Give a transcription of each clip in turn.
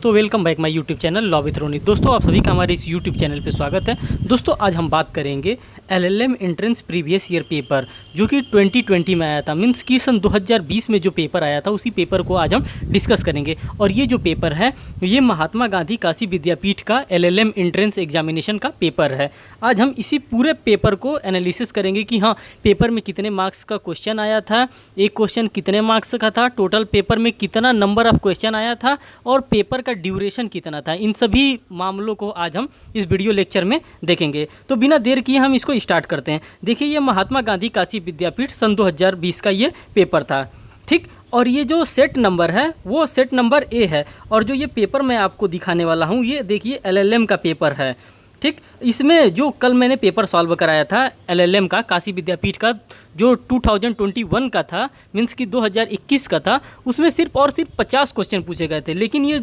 दोस्तों, welcome back my YouTube channel law with Roni. दोस्तों, आप सभी का हमारे इस यूट्यूब चैनल पे स्वागत है। दोस्तों, आज हम बात करेंगे LLM entrance previous year paper जो कि 2020 में आया था। मीन्स कि सन 2020 में जो पेपर आया था उसी पेपर को आज हम डिस्कस करेंगे। और ये जो पेपर है ये महात्मा गांधी काशी विद्यापीठ का एलएलएम एंट्रेंस एग्जामिनेशन का पेपर है। आज हम इसी पूरे पेपर को एनालिसिस करेंगे कि हाँ, पेपर में कितने मार्क्स का क्वेश्चन आया था, एक क्वेश्चन कितने मार्क्स का था, टोटल पेपर में कितना नंबर ऑफ क्वेश्चन आया था और पेपर का ड्यूरेशन कितना था। इन सभी मामलों को आज हम इस वीडियो लेक्चर में देखेंगे। तो बिना देर किए हम इसको स्टार्ट करते हैं। देखिए, ये महात्मा गांधी काशी विद्यापीठ सन 2020 का ये पेपर था, ठीक। और ये जो सेट नंबर है वो सेट नंबर ए है। और जो ये पेपर मैं आपको दिखाने वाला हूँ ये देखिए एलएलएम का पेपर है, ठीक। इसमें जो कल मैंने पेपर सॉल्व कराया था एलएलएम का काशी विद्यापीठ का जो 2021 का था, मीन्स कि 2021 का था, उसमें सिर्फ और सिर्फ 50 क्वेश्चन पूछे गए थे। लेकिन ये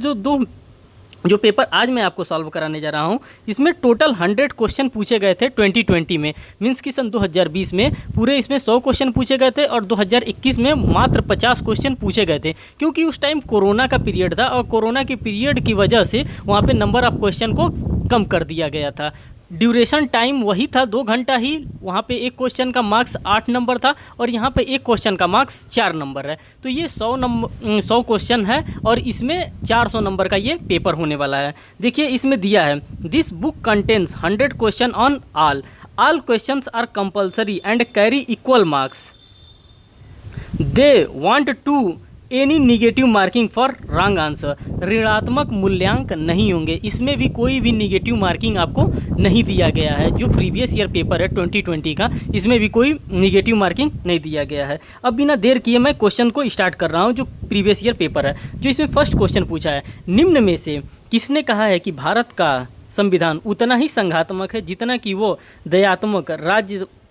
जो पेपर आज मैं आपको सॉल्व कराने जा रहा हूँ इसमें टोटल 100 क्वेश्चन पूछे गए थे 2020 में। मीन्स कि सन 2020 में पूरे इसमें 100 क्वेश्चन पूछे गए थे और 2021 में मात्र 50 क्वेश्चन पूछे गए थे, क्योंकि उस टाइम कोरोना का पीरियड था और कोरोना के पीरियड की वजह से वहाँ पे नंबर ऑफ़ क्वेश्चन को कम कर दिया गया था। ड्यूरेशन टाइम वही था 2 घंटा ही। वहाँ पे एक क्वेश्चन का मार्क्स 8 नंबर था और यहाँ पे एक क्वेश्चन का मार्क्स 4 नंबर है। तो ये 100 क्वेश्चन है और इसमें 400 नंबर का ये पेपर होने वाला है। देखिए, इसमें दिया है this book contains 100 question on all questions are compulsory and carry equal marks. They want to any negative marking for wrong answer. ऋणात्मक मूल्यांक नहीं होंगे, इसमें भी कोई भी निगेटिव मार्किंग आपको नहीं दिया गया है। जो प्रीवियस ईयर पेपर है 2020 का, इसमें भी कोई निगेटिव मार्किंग नहीं दिया गया है। अब बिना देर किए मैं क्वेश्चन को स्टार्ट कर रहा हूँ। जो प्रीवियस ईयर पेपर है, जो इसमें फर्स्ट क्वेश्चन पूछा है, निम्न में से किसने कहा है कि भारत का संविधान उतना ही संघात्मक है जितना कि वो दयात्मक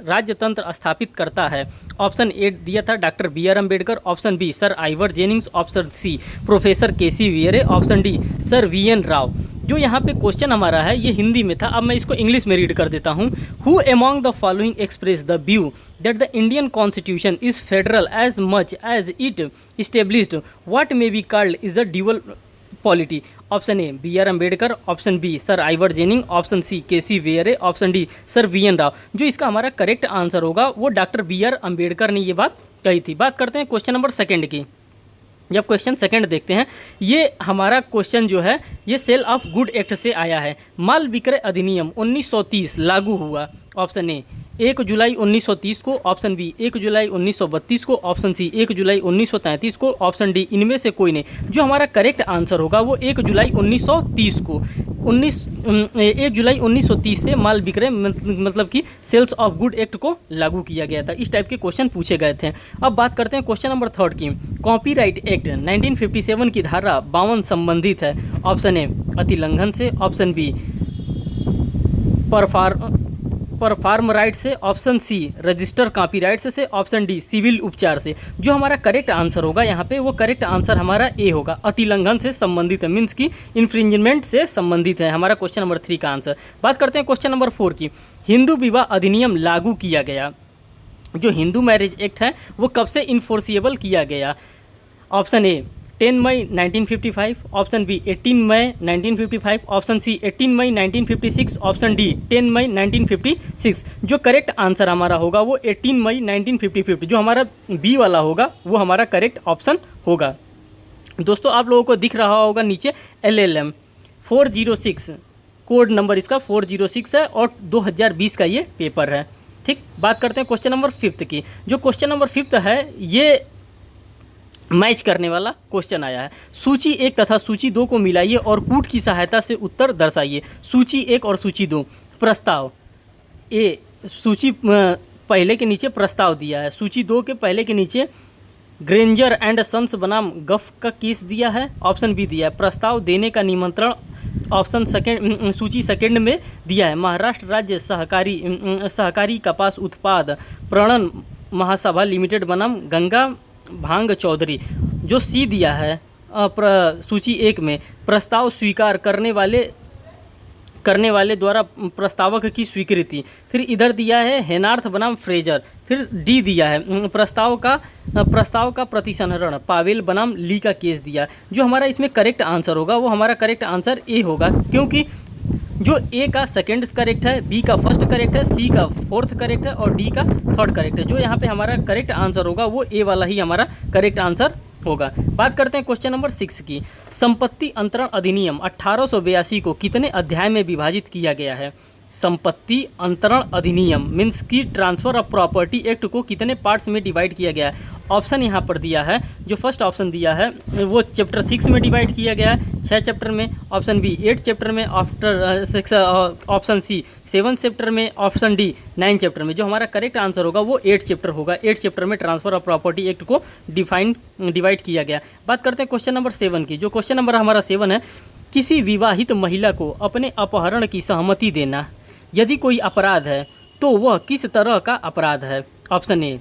राज्यतंत्र स्थापित करता है। ऑप्शन ए दिया था doctor B R. Ambedkar, option B sir Ivor Jennings, option C professor K C. Wheare, option D sir V N. Rao. जो यहाँ पे क्वेश्चन हमारा है ये हिंदी में था, अब मैं इसको इंग्लिश में रीड कर देता हूँ। Who among the following express the view that the Indian constitution is federal as much as it established what may be called is the dual polity. Option A B R. Ambedkar, option B sir Ivor Jenning, option C K C. Wheare, option D sir V N. Rao. जो इसका हमारा correct answer होगा वो doctor B R. Ambedkar ने ये बात कही थी। बात करते हैं क्वेश्चन नंबर सेकंड की। जब क्वेश्चन सेकंड देखते हैं, ये हमारा क्वेश्चन जो है ये सेल ऑफ गुड एक्ट से आया है। माल विक्रय अधिनियम 1930 लागू हुआ। ऑप्शन ए 1 जुलाई 1930 को, ऑप्शन बी 1 जुलाई 1932 को, ऑप्शन सी 1 जुलाई 1933 को, ऑप्शन डी इनमें से कोई नहीं। जो हमारा करेक्ट आंसर होगा वो 1 जुलाई 1930 को। 1 जुलाई 1930 से माल विक्रय मतलब कि सेल्स ऑफ गुड एक्ट को लागू किया गया था। इस टाइप के क्वेश्चन पूछे गए थे। अब बात करते हैं क्वेश्चन नंबर थर्ड की। कॉपीराइट एक्ट 1957 की धारा 52 संबंधित है। ऑप्शन ए अतिलंघन से, ऑप्शन बी परफॉर्म राइट से, ऑप्शन सी रजिस्टर कॉपीराइट से, ऑप्शन डी सिविल उपचार से। जो हमारा करेक्ट आंसर होगा यहाँ पे वो करेक्ट आंसर हमारा ए होगा, अतिलंघन से संबंधित है, मीन्स की इन्फ्रिंजमेंट से संबंधित है हमारा क्वेश्चन नंबर 3 का आंसर। बात करते हैं क्वेश्चन नंबर 4 की। हिंदू विवाह अधिनियम लागू किया गया। जो हिंदू मैरिज एक्ट है वो कब से इन्फोर्सिएबल किया गया। ऑप्शन ए 10 मई 1955, ऑप्शन बी 18 मई 1955, ऑप्शन सी 18 मई 1956, ऑप्शन डी 10 मई 1956। जो करेक्ट आंसर हमारा होगा वो 18 मई 1955, जो हमारा बी वाला होगा वो हमारा करेक्ट ऑप्शन होगा। दोस्तों, आप लोगों को दिख रहा होगा नीचे एलएलएम 406 कोड नंबर इसका 406 है और 2020 का ये पेपर है, ठीक। बात करते हैं क्वेश्चन नंबर 5 की। जो क्वेश्चन नंबर 5 है ये मैच करने वाला क्वेश्चन आया है। सूची 1 तथा सूची 2 को मिलाइए और कूट की सहायता से उत्तर दर्शाइए। सूची 1 और सूची 2। प्रस्ताव ए सूची पहले के नीचे प्रस्ताव दिया है। सूची 2 के पहले के नीचे ग्रेंजर एंड सन्स बनाम गफ का केस दिया है। ऑप्शन बी दिया है प्रस्ताव देने का निमंत्रण। ऑप्शन सेकंड सूची सेकंड में दिया है महाराष्ट्र राज्य सहकारी कपास उत्पाद प्रणन महासभा लिमिटेड बनाम गंगा भांग चौधरी। जो सी दिया है सूची 1 में प्रस्ताव स्वीकार करने वाले करने वाले द्वारा प्रस्तावक की स्वीकृति। फिर इधर दिया है हेनार्थ बनाम फ्रेजर। फिर डी दिया है प्रस्ताव का प्रतिसंहरण पावेल बनाम ली का केस दिया। जो हमारा इसमें करेक्ट आंसर होगा वो हमारा करेक्ट आंसर ए होगा, क्योंकि जो ए का सेकंड करेक्ट है, बी का फर्स्ट करेक्ट है, सी का फोर्थ करेक्ट है और डी का थर्ड करेक्ट है। जो यहाँ पे हमारा करेक्ट आंसर होगा वो ए वाला ही हमारा करेक्ट आंसर होगा। बात करते हैं क्वेश्चन नंबर 6 की। संपत्ति अंतरण अधिनियम 1882 को कितने अध्याय में विभाजित किया गया है? संपत्ति अंतरण अधिनियम मीन्स की ट्रांसफ़र ऑफ प्रॉपर्टी एक्ट को कितने पार्ट्स में डिवाइड किया गया है? ऑप्शन यहाँ पर दिया है, जो फर्स्ट ऑप्शन दिया है वो चैप्टर 6 में डिवाइड किया गया है 6 चैप्टर में, ऑप्शन बी 8 चैप्टर में, ऑप्शन सी 7 चैप्टर में, ऑप्शन डी 9 चैप्टर में। जो हमारा करेक्ट आंसर होगा वो 8 चैप्टर होगा। 8 चैप्टर में ट्रांसफ़र ऑफ प्रॉपर्टी एक्ट को डिवाइड किया गया। बात करते हैं क्वेश्चन नंबर 7 की। जो क्वेश्चन नंबर हमारा 7 है, किसी विवाहित महिला को अपने अपहरण की सहमति देना यदि कोई अपराध है तो वह किस तरह का अपराध है? ऑप्शन ए,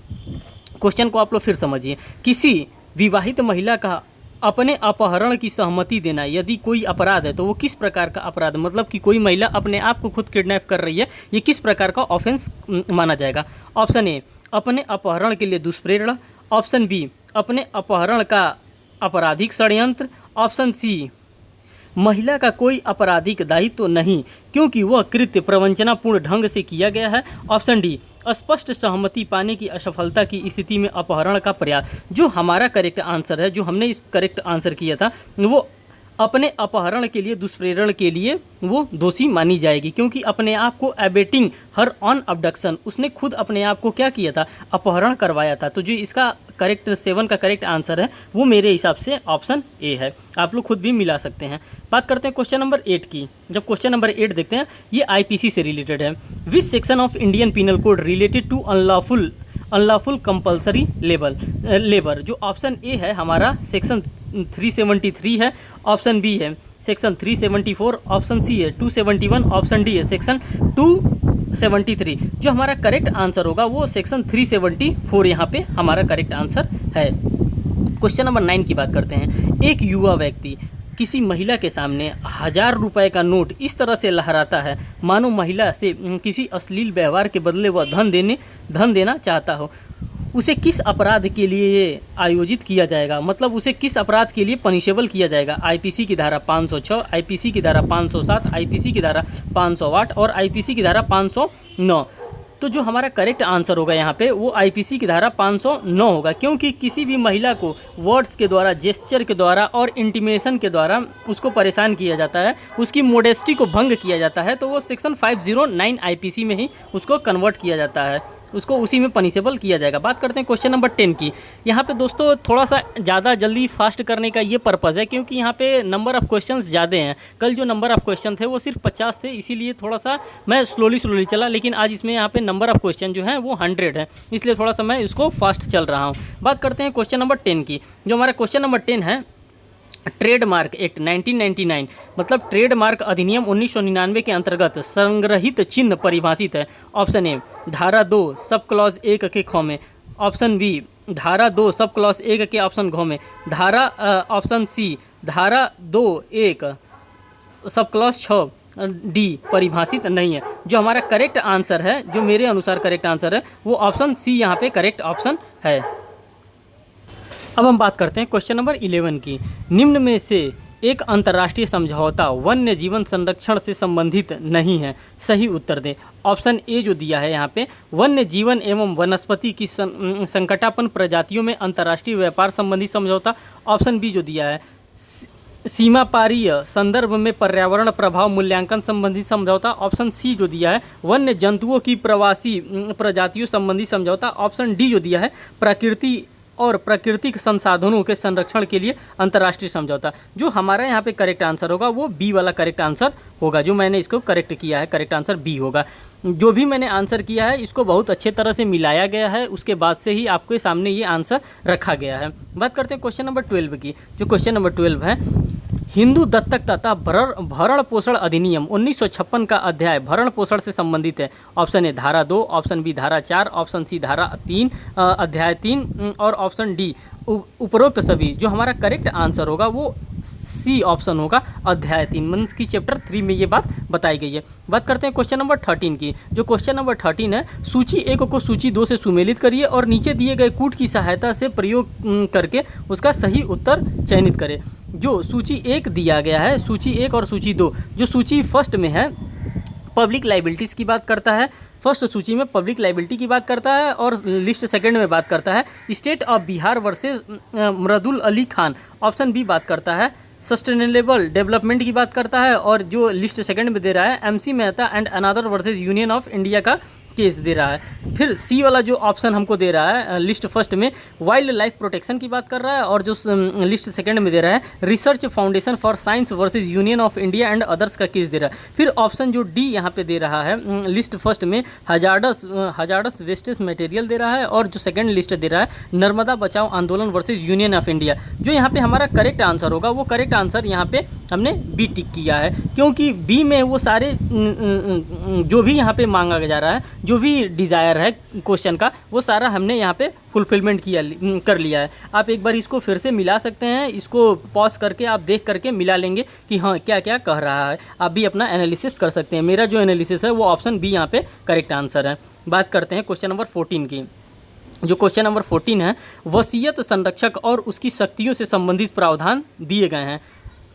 क्वेश्चन को आप लोग फिर समझिए। किसी विवाहित महिला का अपने अपहरण की सहमति देना यदि कोई अपराध है तो वो किस प्रकार का अपराध, मतलब कि कोई महिला अपने आप को खुद किडनैप कर रही है, ये किस प्रकार का ऑफेंस माना जाएगा? ऑप्शन ए, अपने अपहरण के लिए दुष्प्रेरणा। ऑप्शन बी, अपने अपहरण का आपराधिक षड्यंत्र। ऑप्शन सी, महिला का अपराधिक आपराधिक दायित्व तो नहीं क्योंकि वह कृत्य प्रवंचनापूर्ण ढंग से किया गया है। ऑप्शन डी, स्पष्ट सहमति पाने की असफलता की स्थिति में अपहरण का प्रयास। जो हमारा करेक्ट आंसर है, जो हमने इस करेक्ट आंसर किया था, वो अपने अपहरण के लिए दुष्प्रेरण के लिए वो दोषी मानी जाएगी, क्योंकि अपने आप को एबेटिंग हर ऑन अबडक्शन, उसने खुद अपने आप को क्या किया था, अपहरण करवाया था। तो जो इसका करेक्ट 7 का करेक्ट आंसर है वो मेरे हिसाब से ऑप्शन ए है। आप लोग खुद भी मिला सकते हैं। बात करते हैं क्वेश्चन नंबर 8 की। जब क्वेश्चन नंबर 8 देखते हैं, ये आईपीसी से रिलेटेड है। Which section of Indian penal code related to unlawful compulsory labour. जो ऑप्शन ए है हमारा सेक्शन 373 है, ऑप्शन बी है सेक्शन 374, ऑप्शन सी है 271, ऑप्शन डी है सेक्शन 273। जो हमारा करेक्ट आंसर होगा वो सेक्शन 374 यहाँ पे हमारा करेक्ट आंसर है। क्वेश्चन नंबर 9 की बात करते हैं। एक युवा व्यक्ति किसी महिला के सामने 1000 रुपये का नोट इस तरह से लहराता है मानो महिला से किसी अश्लील व्यवहार के बदले वह धन देना चाहता हो। उसे किस अपराध के लिए ये आयोजित किया जाएगा, मतलब उसे किस अपराध के लिए पनिशेबल किया जाएगा? आईपीसी की धारा 506, आईपीसी की धारा 507, आईपीसी की धारा 508 और आईपीसी की धारा 509। तो जो हमारा करेक्ट आंसर होगा यहाँ पे वो आईपीसी की धारा 509 होगा, क्योंकि किसी भी महिला को वर्ड्स के द्वारा, जेस्चर के द्वारा और इंटीमेशन के द्वारा उसको परेशान किया जाता है, उसकी मोडेस्टी को भंग किया जाता है, तो वो सेक्शन 509 आईपीसी में ही उसको कन्वर्ट किया जाता है, उसको उसी में पनिशेबल किया जाएगा। बात करते हैं क्वेश्चन नंबर 10 की। यहाँ पे दोस्तों थोड़ा सा ज़्यादा जल्दी फास्ट करने का ये पर्पज़ है क्योंकि यहाँ पे नंबर ऑफ़ क्वेश्चंस ज़्यादा हैं। कल जो नंबर ऑफ़ क्वेश्चन थे वो सिर्फ 50 थे, इसीलिए थोड़ा सा मैं स्लोली चला, लेकिन आज इसमें यहाँ पे नंबर ऑफ़ क्वेश्चन जो है वो 100 है, इसलिए थोड़ा सा मैं इसको फास्ट चल रहा हूँ। बात करते हैं क्वेश्चन नंबर 10 की। जो हमारा क्वेश्चन नंबर 10 है, ट्रेडमार्क एक्ट 1999 मतलब ट्रेडमार्क अधिनियम 1999 के अंतर्गत संग्रहित चिन्ह परिभाषित है। ऑप्शन ए, धारा 2 सब क्लॉज 1 के ख में। ऑप्शन बी, धारा 2 सब क्लॉज 1 के ऑप्शन घ में। ऑप्शन सी, धारा 2(1) सब क्लॉज 6 डी परिभाषित नहीं है। जो हमारा करेक्ट आंसर है, जो मेरे अनुसार करेक्ट आंसर है, वो ऑप्शन सी यहाँ पे करेक्ट ऑप्शन है। अब हम बात करते हैं क्वेश्चन नंबर 11 की। निम्न में से एक अंतर्राष्ट्रीय समझौता वन्य जीवन संरक्षण से संबंधित नहीं है, सही उत्तर दें। ऑप्शन ए जो दिया है यहाँ पे, वन्य जीवन एवं वनस्पति की संकटापन्न प्रजातियों में अंतर्राष्ट्रीय व्यापार संबंधी समझौता। ऑप्शन बी जो दिया है, सीमा पारीय संदर्भ में पर्यावरण प्रभाव मूल्यांकन संबंधी समझौता। ऑप्शन सी जो दिया है, वन्य जंतुओं की प्रवासी प्रजातियों संबंधी समझौता। ऑप्शन डी जो दिया है, प्रकृति और प्राकृतिक संसाधनों के संरक्षण के लिए अंतर्राष्ट्रीय समझौता। जो हमारा यहाँ पे करेक्ट आंसर होगा वो बी वाला करेक्ट आंसर होगा। जो मैंने इसको करेक्ट किया है, करेक्ट आंसर बी होगा। जो भी मैंने आंसर किया है इसको बहुत अच्छे तरह से मिलाया गया है, उसके बाद से ही आपके सामने ये आंसर रखा गया है। बात करते हैं क्वेश्चन नंबर 12 की। जो क्वेश्चन नंबर 12 है, हिंदू दत्तक तथा भरण पोषण अधिनियम 1956 का अध्याय भरण पोषण से संबंधित है। ऑप्शन ए धारा 2, ऑप्शन बी धारा 4, ऑप्शन सी धारा 3 अध्याय 3 और ऑप्शन डी उपरोक्त सभी। जो हमारा करेक्ट आंसर होगा वो सी ऑप्शन होगा अध्याय 3 मीन्स की चैप्टर 3 में ये बात बताई गई है। बात करते हैं क्वेश्चन नंबर 13 की। जो क्वेश्चन नंबर 13 है, सूची 1 को सूची 2 से सुमेलित करिए और नीचे दिए गए कूट की सहायता से प्रयोग करके उसका सही उत्तर चयनित करें। जो सूची 1 दिया गया है, सूची 1 और सूची 2, जो सूची फर्स्ट में है पब्लिक लाइबिलिटीज़ की बात करता है, फर्स्ट सूची में पब्लिक लाइबिलिटी की बात करता है और लिस्ट सेकंड में बात करता है state of Bihar versus Mridul Ali Khan. Option B बात करता है सस्टेनेबल डेवलपमेंट की बात करता है और जो लिस्ट सेकंड में दे रहा है MC Mehta and another versus Union of India का केस दे रहा है। फिर सी वाला जो ऑप्शन हमको दे रहा है लिस्ट फर्स्ट में वाइल्ड लाइफ प्रोटेक्शन की बात कर रहा है और जो लिस्ट सेकंड में दे रहा है research foundation for science versus Union of India and others का केस दे रहा है। फिर ऑप्शन जो डी यहाँ पे दे रहा है लिस्ट फर्स्ट में हजार्डस वेस्टेज मटेरियल दे रहा है और जो सेकंड लिस्ट दे रहा है नर्मदा बचाओ आंदोलन वर्सेस यूनियन ऑफ इंडिया। जो यहाँ पे हमारा करेक्ट आंसर होगा वो करेक्ट आंसर यहाँ पे हमने बी टिक किया है, क्योंकि बी में वो सारे जो भी यहाँ पे मांगा जा रहा है, जो भी डिज़ायर है क्वेश्चन का, वो सारा हमने यहाँ पे फुलफिलमेंट कर लिया है। आप एक बार इसको फिर से मिला सकते हैं, इसको पॉज करके आप देख करके मिला लेंगे कि हाँ क्या क्या कह रहा है। आप भी अपना एनालिसिस कर सकते हैं। मेरा जो एनालिसिस है वो ऑप्शन बी यहाँ पे करेक्ट आंसर है। बात करते हैं क्वेश्चन नंबर 14 की। जो क्वेश्चन नंबर 14 है, वसीयत संरक्षक और उसकी शक्तियों से संबंधित प्रावधान दिए गए हैं।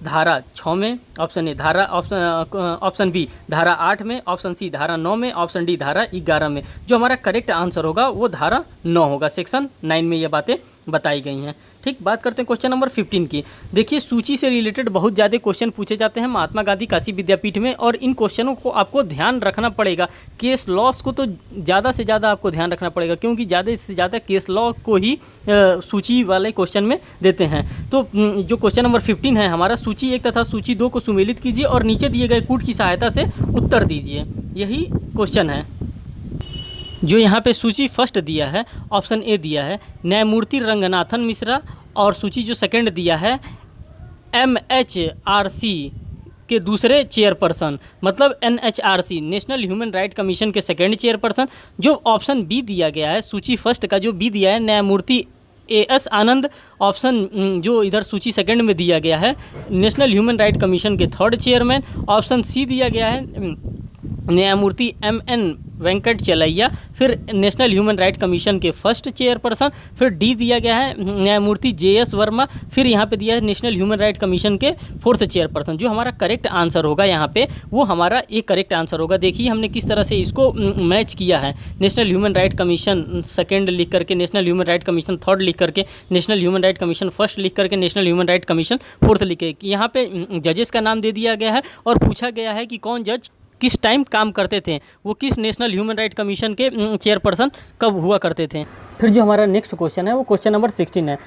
धारा 6 में, ऑप्शन ए धारा ऑप्शन बी धारा 8 में, ऑप्शन सी धारा 9 में, ऑप्शन डी धारा 11 में। जो हमारा करेक्ट आंसर होगा वो धारा 9 होगा। सेक्शन 9 में ये बातें बताई गई हैं। ठीक, बात करते हैं क्वेश्चन नंबर 15 की। देखिए सूची से रिलेटेड बहुत ज़्यादा क्वेश्चन पूछे जाते हैं महात्मा गांधी काशी विद्यापीठ में और इन क्वेश्चनों को आपको ध्यान रखना पड़ेगा। केस लॉस को तो ज़्यादा से ज़्यादा आपको ध्यान रखना पड़ेगा, क्योंकि ज़्यादा से ज़्यादा केस लॉ को ही सूची वाले क्वेश्चन में देते हैं। तो जो क्वेश्चन नंबर 15 है हमारा, सूची 1 तथा सूची 2 को सुमेलित कीजिए और नीचे दिए गए कूट की सहायता से उत्तर दीजिए। यही क्वेश्चन है। जो यहाँ पे सूची फर्स्ट दिया है, ऑप्शन ए दिया है न्यायमूर्ति रंगनाथन मिश्रा और सूची जो सेकंड दिया है MHRC के दूसरे चेयरपर्सन, मतलब NHRC national human right commission के सेकंड चेयरपर्सन। जो ऑप्शन बी दिया गया है सूची फर्स्ट का, जो बी दिया है न्यायमूर्ति AS आनंद। ऑप्शन जो इधर सूची सेकंड में दिया गया है नेशनल ह्यूमन राइट कमीशन के थर्ड चेयरमैन। ऑप्शन सी दिया गया है न्यायमूर्ति MN वेंकट चलैया, फिर नेशनल ह्यूमन राइट कमीशन के फर्स्ट चेयरपर्सन। फिर डी दिया गया है न्यायमूर्ति JS वर्मा, फिर यहाँ पे दिया है नेशनल ह्यूमन राइट कमीशन के फोर्थ चेयरपर्सन। जो हमारा करेक्ट आंसर होगा यहाँ पे वो हमारा एक करेक्ट आंसर होगा। देखिए हमने किस तरह से इसको मैच किया है। National human right commission second लिख करके, national human right commission third लिख करके, national human right commission first लिख करके, national human right commission fourth लिख के। यहाँ पे जजेस का नाम दे दिया गया है और पूछा गया है कि कौन जज किस टाइम काम करते थे, वो किस नेशनल ह्यूमन राइट कमीशन के चेयरपर्सन कब हुआ करते थे। फिर जो हमारा नेक्स्ट क्वेश्चन है वो क्वेश्चन नंबर 16 है।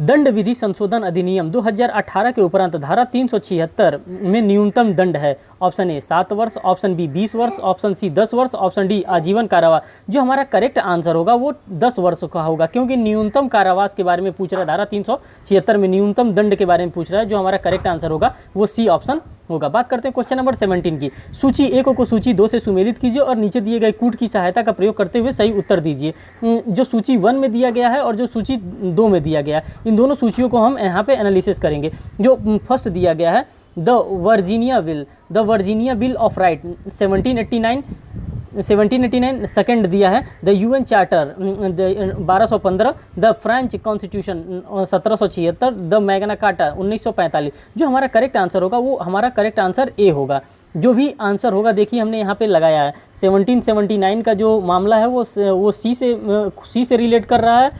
दंड विधि संशोधन अधिनियम 2018 के उपरांत धारा 376 में न्यूनतम दंड है। ऑप्शन ए 7 वर्ष, ऑप्शन बी 20 वर्ष, ऑप्शन सी 10 वर्ष, ऑप्शन डी आजीवन कारावास। जो हमारा करेक्ट आंसर होगा वो 10 वर्ष का होगा, क्योंकि न्यूनतम कारावास के बारे में पूछ रहा है। धारा 376 में न्यूनतम दंड के बारे में पूछ रहा है। जो हमारा करेक्ट आंसर होगा वो सी ऑप्शन होगा। बात करते हैं क्वेश्चन नंबर 17 की। सूची 1 को सूची 2 से सुमेलित कीजिए और नीचे दिए गए कूट की सहायता का प्रयोग करते हुए सही उत्तर दीजिए। जो सूची 1 में दिया गया है और जो सूची 2 में दिया गया है, इन दोनों सूचियों को हम यहाँ पे एनालिसिस करेंगे। जो फर्स्ट दिया गया है the Virginia bill of right 1789, second दिया है the UN charter 1215, the French constitution 1776, the Magna carta 1945। जो हमारा करेक्ट आंसर होगा वो हमारा करेक्ट आंसर ए होगा। जो भी आंसर होगा देखिए हमने यहाँ पे लगाया है 1779 का जो मामला है वो सी से रिलेट कर रहा है।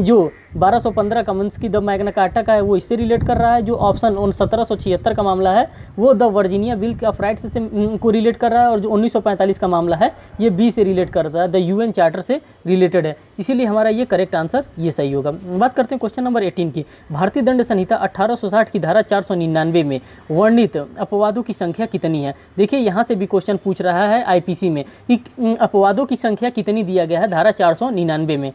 जो 1215 का मीन्स की द मैग्ना कार्टा का है वो इससे रिलेट कर रहा है। जो ऑप्शन 1776 का मामला है वो the Virginia bill of rights से को रिलेट कर रहा है और जो 1945 का मामला है ये बी से रिलेट करता है, द UN चार्टर से रिलेटेड है। इसीलिए हमारा ये करेक्ट आंसर ये सही होगा। बात करते हैं क्वेश्चन नंबर 18 की। भारतीय दंड संहिता 1860 की धारा 499 में वर्णित अपवादों की संख्या कितनी है। देखिए यहाँ से भी क्वेश्चन पूछ रहा है IPC में कि अपवादों की संख्या कितनी दिया गया है धारा 499 में।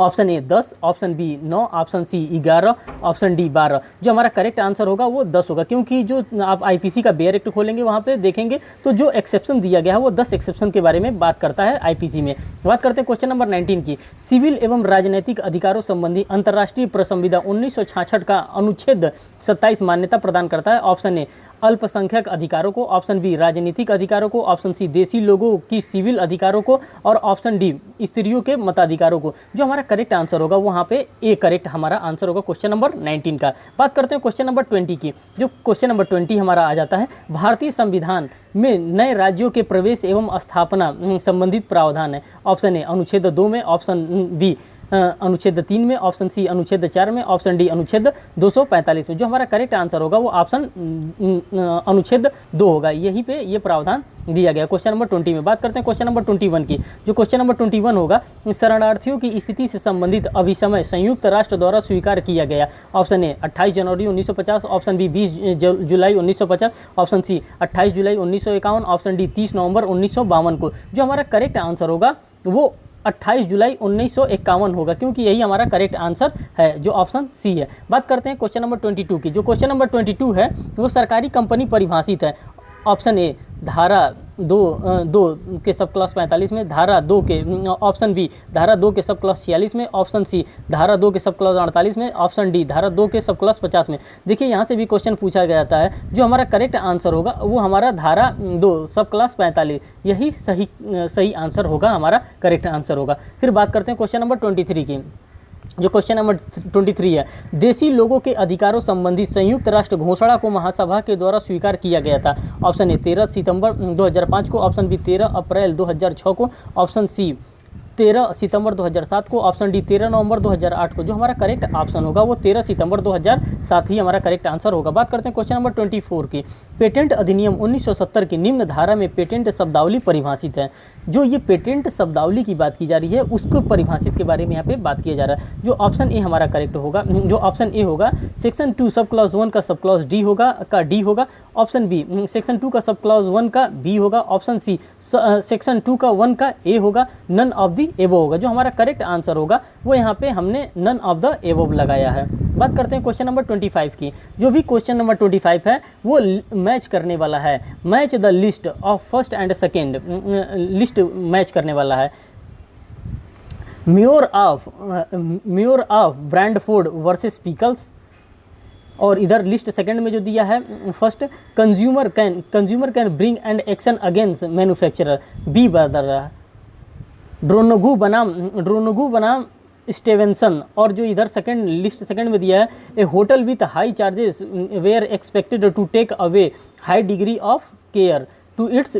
Option A 10, option B 9, option C 11, option D 12। जो हमारा करेक्ट आंसर होगा वो 10 होगा, क्योंकि जो आप आईपीसी का बेयर एक्ट खोलेंगे वहाँ पे देखेंगे तो जो एक्सेप्शन दिया गया है वो 10 एक्सेप्शन के बारे में बात करता है आईपीसी में। बात करते हैं क्वेश्चन नंबर 19 की। सिविल एवं राजनैतिक अधिकारों संबंधी अंतर्राष्ट्रीय प्रसंविदा 1966 का अनुच्छेद 27 मान्यता प्रदान करता है। ऑप्शन ए अल्पसंख्यक अधिकारों को, ऑप्शन बी राजनीतिक अधिकारों को, ऑप्शन सी देशी लोगों की सिविल अधिकारों को, और ऑप्शन डी स्त्रियों के मताधिकारों को। जो हमारा करेक्ट आंसर होगा वहाँ पे ए करेक्ट हमारा आंसर होगा क्वेश्चन नंबर 19 का। बात करते हैं क्वेश्चन नंबर 20 की। जो क्वेश्चन नंबर 20 हमारा आ जाता है, भारतीय संविधान में नए राज्यों के प्रवेश एवं स्थापना संबंधित प्रावधान है। ऑप्शन ए अनुच्छेद 2 में, ऑप्शन बी अनुच्छेद 3 में, ऑप्शन सी अनुच्छेद 4 में, ऑप्शन डी अनुच्छेद 245 में। जो हमारा करेक्ट आंसर होगा वो ऑप्शन अनुच्छेद 2 होगा। यहीं पे ये प्रावधान दिया गया क्वेश्चन नंबर 20 में। बात करते हैं क्वेश्चन नंबर 21 की। जो क्वेश्चन नंबर 21 होगा, शरणार्थियों की स्थिति से संबंधित अभिसमय संयुक्त राष्ट्र द्वारा स्वीकार किया गया। ऑप्शन ए 28 जनवरी 1950, ऑप्शन बी 20 जुलाई 1950, ऑप्शन सी 28 जुलाई 1951, ऑप्शन डी 30 नवंबर 1952 को। जो हमारा करेक्ट आंसर होगा वो 28 जुलाई 1951 होगा, क्योंकि यही हमारा करेक्ट आंसर है, जो ऑप्शन सी है। बात करते हैं क्वेश्चन नंबर 22 की। जो क्वेश्चन नंबर 22 है वो सरकारी कंपनी परिभाषित है। ऑप्शन ए धारा 2 के सब क्लास 45 में, धारा 2 के, ऑप्शन बी धारा 2 के सब क्लास 46 में, ऑप्शन सी धारा 2 के सब क्लास 48 में, ऑप्शन डी धारा 2 के सब क्लास 50 में। देखिए यहाँ से भी क्वेश्चन पूछा जाता है, जो हमारा करेक्ट आंसर होगा वो हमारा धारा 2 सब क्लास 45 यही सही आंसर होगा, हमारा करेक्ट आंसर होगा। फिर बात करते हैं क्वेश्चन नंबर 23 की। जो क्वेश्चन नंबर 23 है, देशी लोगों के अधिकारों संबंधी संयुक्त राष्ट्र घोषणा को महासभा के द्वारा स्वीकार किया गया था। ऑप्शन ए 13 सितंबर 2005 को, ऑप्शन बी 13 अप्रैल 2006 को, ऑप्शन सी 13 सितंबर 2007 को, ऑप्शन डी 13 नवंबर 2008 को। जो हमारा करेक्ट ऑप्शन होगा वो 13 सितंबर 2007 ही हमारा करेक्ट आंसर होगा। बात करते हैं क्वेश्चन नंबर 24 की। पेटेंट अधिनियम 1970 की निम्न धारा में पेटेंट शब्दावली परिभाषित है। जो ये पेटेंट शब्दावली की बात की जा रही है उसको परिभाषित के बारे में यहाँ पे बात किया जा रहा है। जो ऑप्शन ए हमारा करेक्ट होगा, जो ऑप्शन ए होगा सेक्शन 2 सब क्लॉज 1 का सब क्लॉज डी होगा, ऑप्शन बी सेक्शन 2 का सब क्लॉज 1 का बी होगा, ऑप्शन सी सेक्शन 2 का 1 का ए होगा, नन ऑफ दी एबोव होगा। जो हमारा करेक्ट आंसर होगा वो यहाँ पे हमने नन ऑफ द एबोव लगाया है। बात करते हैं क्वेश्चन नंबर 25 की। जो भी क्वेश्चन नंबर 25 है वो मैच करने वाला है, match the list of first and second, list match करने वाला है। Muir of Brandford versus Pickles, और इधर लिस्ट सेकंड में जो दिया है first, consumer can bring and action against manufacturer, B बता रहा है ड्रोनोगू बनाम स्टेवेंसन। और जो इधर लिस्ट सेकंड में दिया है, a hotel with high charges were expected to take away high degree of care to its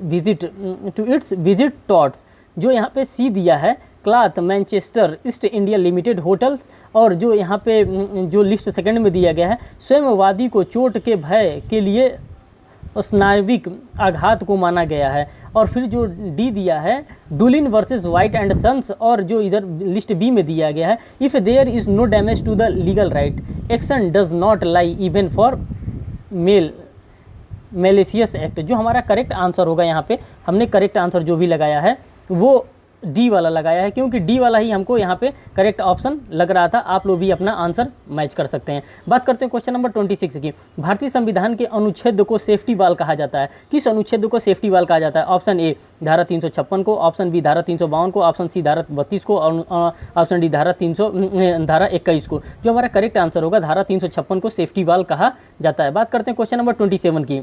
visitors. जो यहाँ पे सी दिया है cloth Manchester East India limited hotels. और जो यहाँ पे जो लिस्ट सेकंड में दिया गया है, स्वयंवादी को चोट के भय के लिए स्नायविक आघात को माना गया है। और फिर जो डी दिया है Dulin versus White and Sons. और जो इधर लिस्ट बी में दिया गया है, if there is no damage to the legal right action does not lie even for malicious act. जो हमारा करेक्ट आंसर होगा, यहाँ पे हमने करेक्ट आंसर जो भी लगाया है वो डी वाला लगाया है, क्योंकि डी वाला ही हमको यहाँ पे करेक्ट ऑप्शन लग रहा था। आप लोग भी अपना आंसर मैच कर सकते हैं। बात करते हैं क्वेश्चन नंबर 26 की। भारतीय संविधान के अनुच्छेद को सेफ्टी वाल कहा जाता है। किस अनुच्छेद को सेफ्टी वाल कहा जाता है? ऑप्शन ए धारा 356 को, ऑप्शन बी धारा 352 को, ऑप्शन सी धारा 32 को, ऑप्शन डी धारा 21 को। जो हमारा करेक्ट आंसर होगा धारा 356 को सेफ्टी वाल कहा जाता है। बात करते हैं क्वेश्चन नंबर 27 की।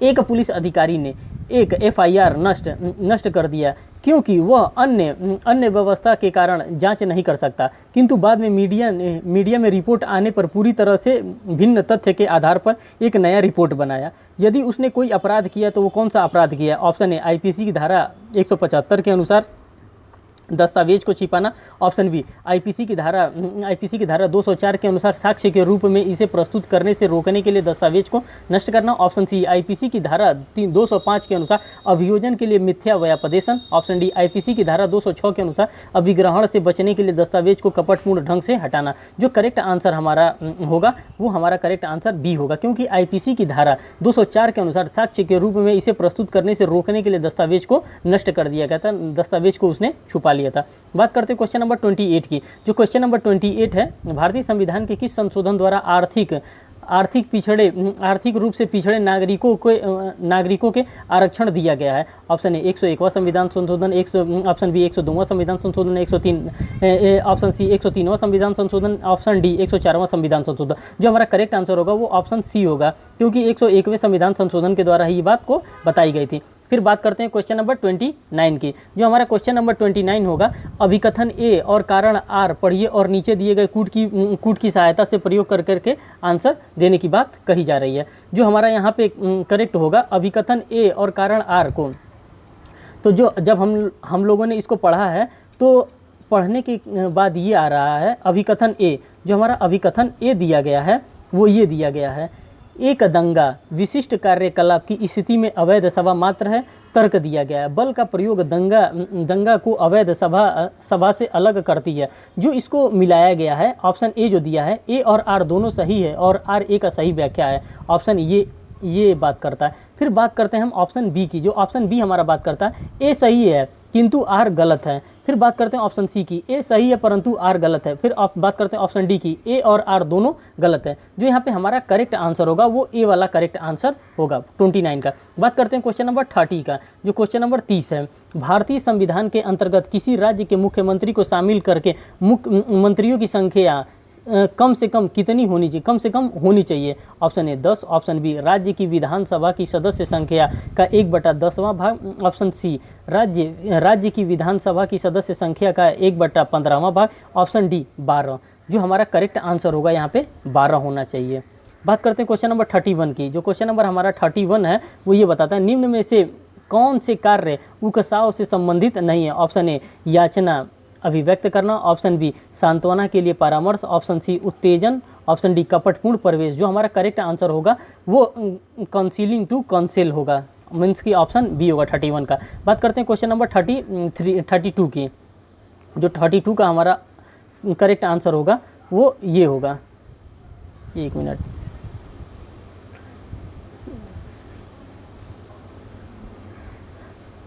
एक पुलिस अधिकारी ने एक FIR नष्ट कर दिया क्योंकि वह अन्य व्यवस्था के कारण जांच नहीं कर सकता, किंतु बाद में मीडिया में रिपोर्ट आने पर पूरी तरह से भिन्न तथ्य के आधार पर एक नया रिपोर्ट बनाया। यदि उसने कोई अपराध किया तो वो कौन सा अपराध किया? ऑप्शन ए IPC की धारा 175 के अनुसार दस्तावेज को छिपाना, ऑप्शन बी IPC की धारा 204 के अनुसार साक्ष्य के रूप में इसे प्रस्तुत करने से रोकने के लिए दस्तावेज को नष्ट करना, ऑप्शन सी IPC की धारा 205 के अनुसार अभियोजन के लिए मिथ्या व्यापदेशन, ऑप्शन डी IPC की धारा 206 के अनुसार अभिग्रहण से बचने के लिए दस्तावेज को कपटपूर्ण ढंग से हटाना। जो करेक्ट आंसर हमारा होगा वो हमारा करेक्ट आंसर बी होगा, क्योंकि IPC की धारा 204 के अनुसार साक्ष्य के रूप में इसे प्रस्तुत करने से रोकने के लिए दस्तावेज को नष्ट कर दिया गया था, दस्तावेज को उसने छुपा लिया लिया था। बात करते हैं क्वेश्चन नंबर 28 की। जो क्वेश्चन नंबर 28 है, भारतीय संविधान के किस संशोधन द्वारा आर्थिक रूप से पिछड़े नागरिकों के आरक्षण दिया गया है? ऑप्शन ए 101वां संविधान संशोधन, ऑप्शन बी 102वां संविधान संशोधन, 103 ऑप्शन सी 103वां संविधान संशोधन, ऑप्शन डी 104वां संविधान संशोधन। जो हमारा करेक्ट आंसर होगा वो ऑप्शन सी होगा, क्योंकि 101वें संविधान संशोधन के द्वारा ही ये बात को बताई गई थी। फिर बात करते हैं क्वेश्चन नंबर 29 की। जो हमारा क्वेश्चन नंबर 29 होगा, अभिकथन ए और कारण आर पढ़िए और नीचे दिए गए कूट की सहायता से प्रयोग कर करके आंसर देने की बात कही जा रही है। जो हमारा यहाँ पे करेक्ट होगा अभिकथन ए और कारण आर को, तो जो जब हम लोगों ने इसको पढ़ा है तो पढ़ने के बाद ये आ रहा है अभिकथन ए। जो हमारा अभिकथन ए दिया गया है वो ये दिया गया है, एक दंगा विशिष्ट कार्यकलाप की स्थिति में अवैध सभा मात्र है। तर्क दिया गया है, बल का प्रयोग दंगा को अवैध सभा से अलग करती है। जो इसको मिलाया गया है, ऑप्शन ए जो दिया है, ए और आर दोनों सही है और आर ए का सही व्याख्या है। ऑप्शन ये बात करता है। फिर बात करते हैं हम ऑप्शन बी की। जो ऑप्शन बी हमारा बात करता है ए सही है किंतु आर गलत है। फिर बात करते हैं ऑप्शन सी की, ए सही है परंतु आर गलत है। फिर बात करते हैं ऑप्शन डी की, ए और आर दोनों गलत है। जो यहाँ पे हमारा करेक्ट आंसर होगा वो ए वाला करेक्ट आंसर होगा 29 का। बात करते हैं क्वेश्चन नंबर 30 का। जो क्वेश्चन नंबर 30 है, भारतीय संविधान के अंतर्गत किसी राज्य के मुख्यमंत्री को शामिल करके मंत्रियों की संख्या कम से कम कितनी होनी चाहिए? कम से कम होनी चाहिए। ऑप्शन ए 10, ऑप्शन बी राज्य की विधानसभा की सदस्य संख्या का 1/10वां भाग, ऑप्शन सी राज्य की विधानसभा की सदस्य संख्या का 1/15वां भाग, ऑप्शन डी 12। जो हमारा करेक्ट आंसर होगा यहाँ पे 12 होना चाहिए। बात करते हैं क्वेश्चन नंबर 31 की। जो क्वेश्चन नंबर हमारा 31 है वो ये बताता है, निम्न में से कौन से कार्य उकसाव से संबंधित नहीं है? ऑप्शन ए याचना अभिव्यक्त करना, ऑप्शन बी सांत्वना के लिए परामर्श, ऑप्शन सी उत्तेजन, ऑप्शन डी कपटपूर्ण प्रवेश। जो हमारा करेक्ट आंसर होगा वो काउंसिलिंग टू काउंसिल होगा, मीन्स की ऑप्शन बी होगा 31 का। बात करते हैं क्वेश्चन नंबर 32 की। जो 32 का हमारा करेक्ट आंसर होगा वो ये होगा, एक मिनट,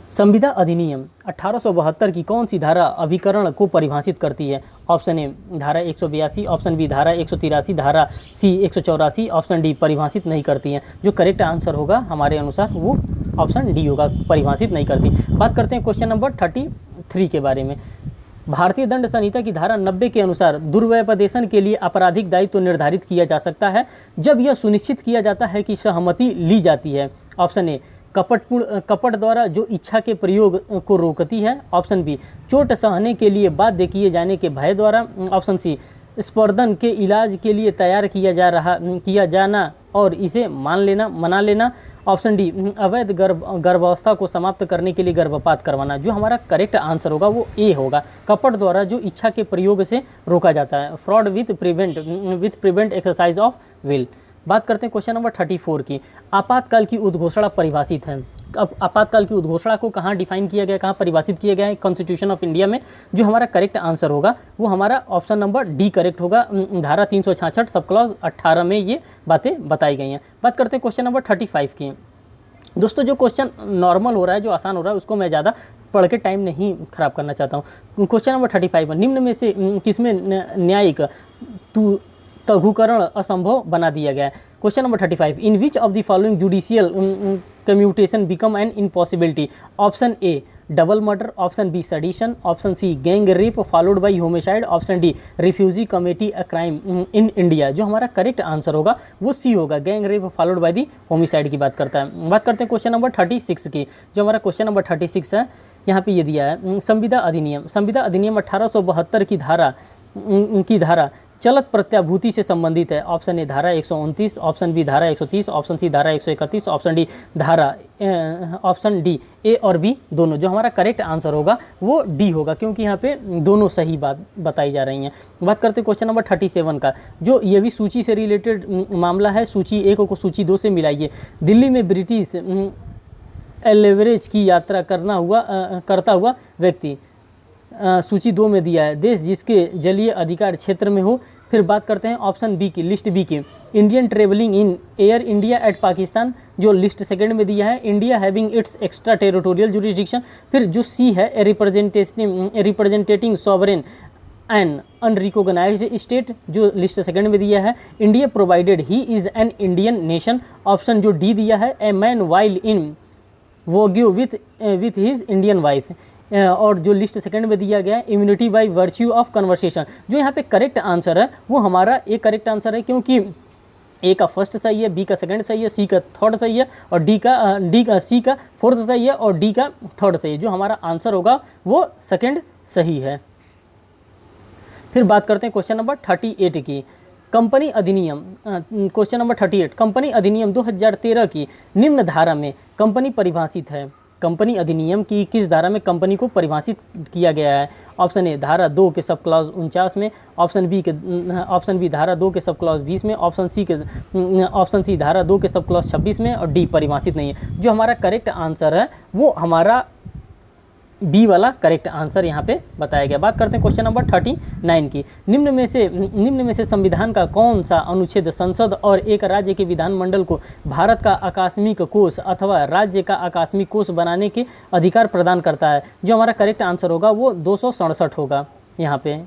संविदा अधिनियम 1872 की कौन सी धारा अभिकरण को परिभाषित करती है? ऑप्शन ए धारा 182, ऑप्शन बी धारा 183, धारा सी 184, ऑप्शन डी परिभाषित नहीं करती है। जो करेक्ट आंसर होगा हमारे अनुसार वो ऑप्शन डी होगा, परिभाषित नहीं करती। बात करते हैं क्वेश्चन नंबर 33 के बारे में। भारतीय दंड संहिता की धारा 90 के अनुसार दुर्व्यपदेशन के लिए आपराधिक दायित्व निर्धारित किया जा सकता है जब यह सुनिश्चित किया जाता है कि सहमति ली जाती है। ऑप्शन ए कपट द्वारा जो इच्छा के प्रयोग को रोकती है, ऑप्शन बी चोट सहने के लिए बाध्य किए जाने के भय द्वारा, ऑप्शन सी स्पर्धन के इलाज के लिए तैयार किया जाना और इसे मना लेना, ऑप्शन डी अवैध गर्भावस्था को समाप्त करने के लिए गर्भपात करवाना। जो हमारा करेक्ट आंसर होगा वो ए होगा, कपट द्वारा जो इच्छा के प्रयोग से रोका जाता है। Fraud with prevent exercise of will. बात करते हैं क्वेश्चन नंबर 34 की। आपातकाल की उद्घोषणा परिभाषित है। अब आपातकाल की उद्घोषणा को कहाँ डिफाइन किया गया, कहाँ परिभाषित किया गया है? कॉन्स्टिट्यूशन ऑफ इंडिया में। जो हमारा करेक्ट आंसर होगा वो हमारा ऑप्शन नंबर डी करेक्ट होगा, धारा 366 सब क्लॉज 18 में ये बातें बताई गई हैं। बात करते हैं क्वेश्चन नंबर 35 की। दोस्तों जो क्वेश्चन नॉर्मल हो रहा है, जो आसान हो रहा है, उसको मैं ज़्यादा पढ़ के टाइम नहीं खराब करना चाहता हूँ। क्वेश्चन नंबर 35 में निम्न में से किसमें न्यायिक लघुकरण असंभव बना दिया गया है? Question number 35, in which of the following judicial commutation become an impossibility? Option A double murder, option B sedition, option C gang rape followed by homicide, option D refugee committee a crime in India. जो हमारा correct answer होगा वो C होगा, gang rape followed by the homicide की बात करता है। बात करते हैं क्वेश्चन नंबर 36 की। जो हमारा क्वेश्चन नंबर 36 है, यहाँ पे ये दिया है संविदा अधिनियम 1872 की धारा चलत प्रत्याभूति से संबंधित है। ऑप्शन ए धारा 129, ऑप्शन बी धारा 130, ऑप्शन सी धारा 131, ऑप्शन डी ए और बी दोनों। जो हमारा करेक्ट आंसर होगा वो डी होगा, क्योंकि यहाँ पे दोनों सही बात बताई जा रही हैं। बात करते हैं क्वेश्चन नंबर 37 का। जो ये भी सूची से रिलेटेड मामला है, सूची 1 को सूची 2 से मिलाइए। दिल्ली में ब्रिटिश एवरेज की यात्रा करता हुआ व्यक्ति सूची 2 में दिया है, देश जिसके जलीय अधिकार क्षेत्र में हो। फिर बात करते हैं ऑप्शन बी की, लिस्ट बी की, Indian travelling in Air India at Pakistan, जो लिस्ट सेकंड में दिया है, India having its extra territorial jurisdiction. फिर जो सी है, representing sovereign an unrecognised state, जो लिस्ट सेकंड में दिया है, India provided he is an Indian nation. Option जो डी दिया है, a man while in vogue with his Indian wife. और जो लिस्ट सेकंड में दिया गया है, immunity by virtue of conversation. जो यहाँ पे करेक्ट आंसर है वो हमारा ए करेक्ट आंसर है, क्योंकि ए का फर्स्ट सही है, बी का सेकंड सही है, सी का थर्ड सही है और सी का फोर्थ सही है और डी का थर्ड सही है। जो हमारा आंसर होगा वो सेकंड सही है। फिर बात करते हैं क्वेश्चन नंबर 38 की, कंपनी अधिनियम। क्वेश्चन नंबर 38, कंपनी अधिनियम 2013 की निम्न धारा में कंपनी परिभाषित है। कंपनी अधिनियम की किस धारा में कंपनी को परिभाषित किया गया है? ऑप्शन ए धारा 2 के सब क्लॉज 49 में, ऑप्शन बी धारा 2 के सब क्लॉज 20 में, ऑप्शन सी धारा 2 के सब क्लॉज 26 में और डी परिभाषित नहीं है। जो हमारा करेक्ट आंसर है वो हमारा बी वाला करेक्ट आंसर यहाँ पे बताया गया। बात करते हैं क्वेश्चन नंबर 39 की, निम्न में से संविधान का कौन सा अनुच्छेद संसद और एक राज्य के विधानमंडल को भारत का आकस्मिक कोष अथवा राज्य का आकस्मिक कोष बनाने के अधिकार प्रदान करता है? जो हमारा करेक्ट आंसर होगा वो 267 होगा यहाँ पे।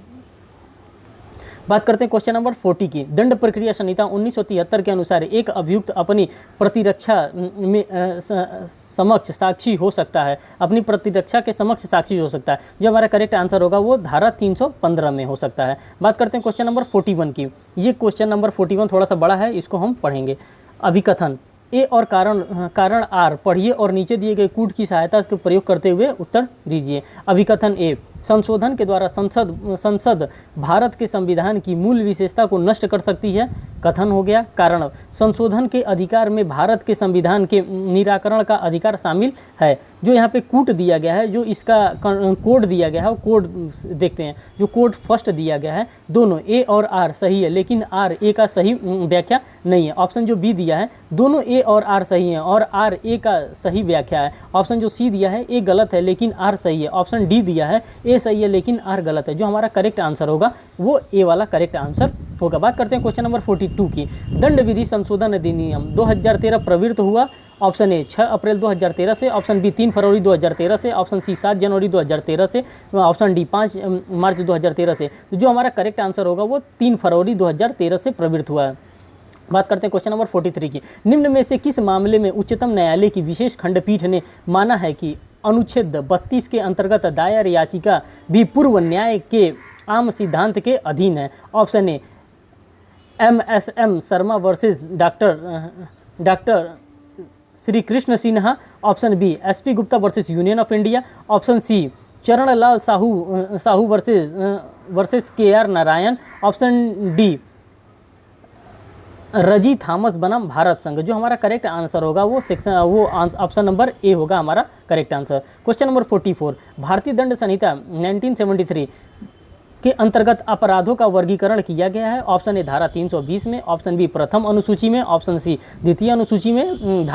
बात करते हैं क्वेश्चन नंबर 40 की, दंड प्रक्रिया संहिता 1973 के अनुसार एक अभियुक्त अपनी प्रतिरक्षा में समक्ष साक्षी हो सकता है, अपनी प्रतिरक्षा के समक्ष साक्षी हो सकता है। जो हमारा करेक्ट आंसर होगा वो धारा 315 में हो सकता है। बात करते हैं क्वेश्चन नंबर 41 की, ये क्वेश्चन नंबर 41 थोड़ा सा बड़ा है, इसको हम पढ़ेंगे। अभिकथन ए और कारण आर पढ़िए और नीचे दिए गए कूट की सहायता का प्रयोग करते हुए उत्तर दीजिए। अभिकथन ए, संशोधन के द्वारा संसद भारत के संविधान की मूल विशेषता को नष्ट कर सकती है। कथन हो गया। कारण, संशोधन के अधिकार में भारत के संविधान के निराकरण का अधिकार शामिल है। जो यहाँ पे कूट दिया गया है, जो इसका कोड दिया गया है, वो कोड देखते हैं। जो कोड फर्स्ट दिया गया है, दोनों ए और आर सही है, लेकिन आर ए का सही व्याख्या नहीं है। ऑप्शन जो बी दिया है, दोनों ए और आर सही हैं और आर ए का सही व्याख्या है। ऑप्शन जो सी दिया है, ए गलत है लेकिन आर सही है। ऑप्शन डी दिया है, ए सही है लेकिन आर गलत है। जो हमारा करेक्ट आंसर होगा वो ए वाला करेक्ट आंसर होगा। बात करते हैं क्वेश्चन नंबर 42 की, दंड विधि संशोधन अधिनियम 2013 प्रवृत्त हुआ। ऑप्शन ए 6 अप्रैल 2013 से, ऑप्शन बी 3 फरवरी 2013 से, ऑप्शन सी 7 जनवरी 2013 से, ऑप्शन डी 5 मार्च 2013 से। तो जो हमारा करेक्ट आंसर होगा वो 3 फरवरी 2013 से प्रवृत्त हुआ है। बात करते हैं क्वेश्चन नंबर 43 की, निम्न में से किस मामले में उच्चतम न्यायालय की विशेष खंडपीठ ने माना है कि अनुच्छेद 32 के अंतर्गत दायर याचिका भी पूर्व न्याय के आम सिद्धांत के अधीन है? Option A MSM Sharma versus doctor Shri Krishna Sinha, option B SP Gupta versus Union of India, option C Charanlal Sahu versus KR Narayan, option D Raji Thomas बनाम भारत संघ। जो हमारा करेक्ट आंसर होगा वो ऑप्शन नंबर ए होगा हमारा करेक्ट आंसर। क्वेश्चन नंबर 44, भारतीय दंड संहिता 1973 के अंतर्गत अपराधों का वर्गीकरण किया गया है। ऑप्शन ए धारा 320 में, ऑप्शन बी प्रथम अनुसूची में, ऑप्शन सी द्वितीय अनुसूची में,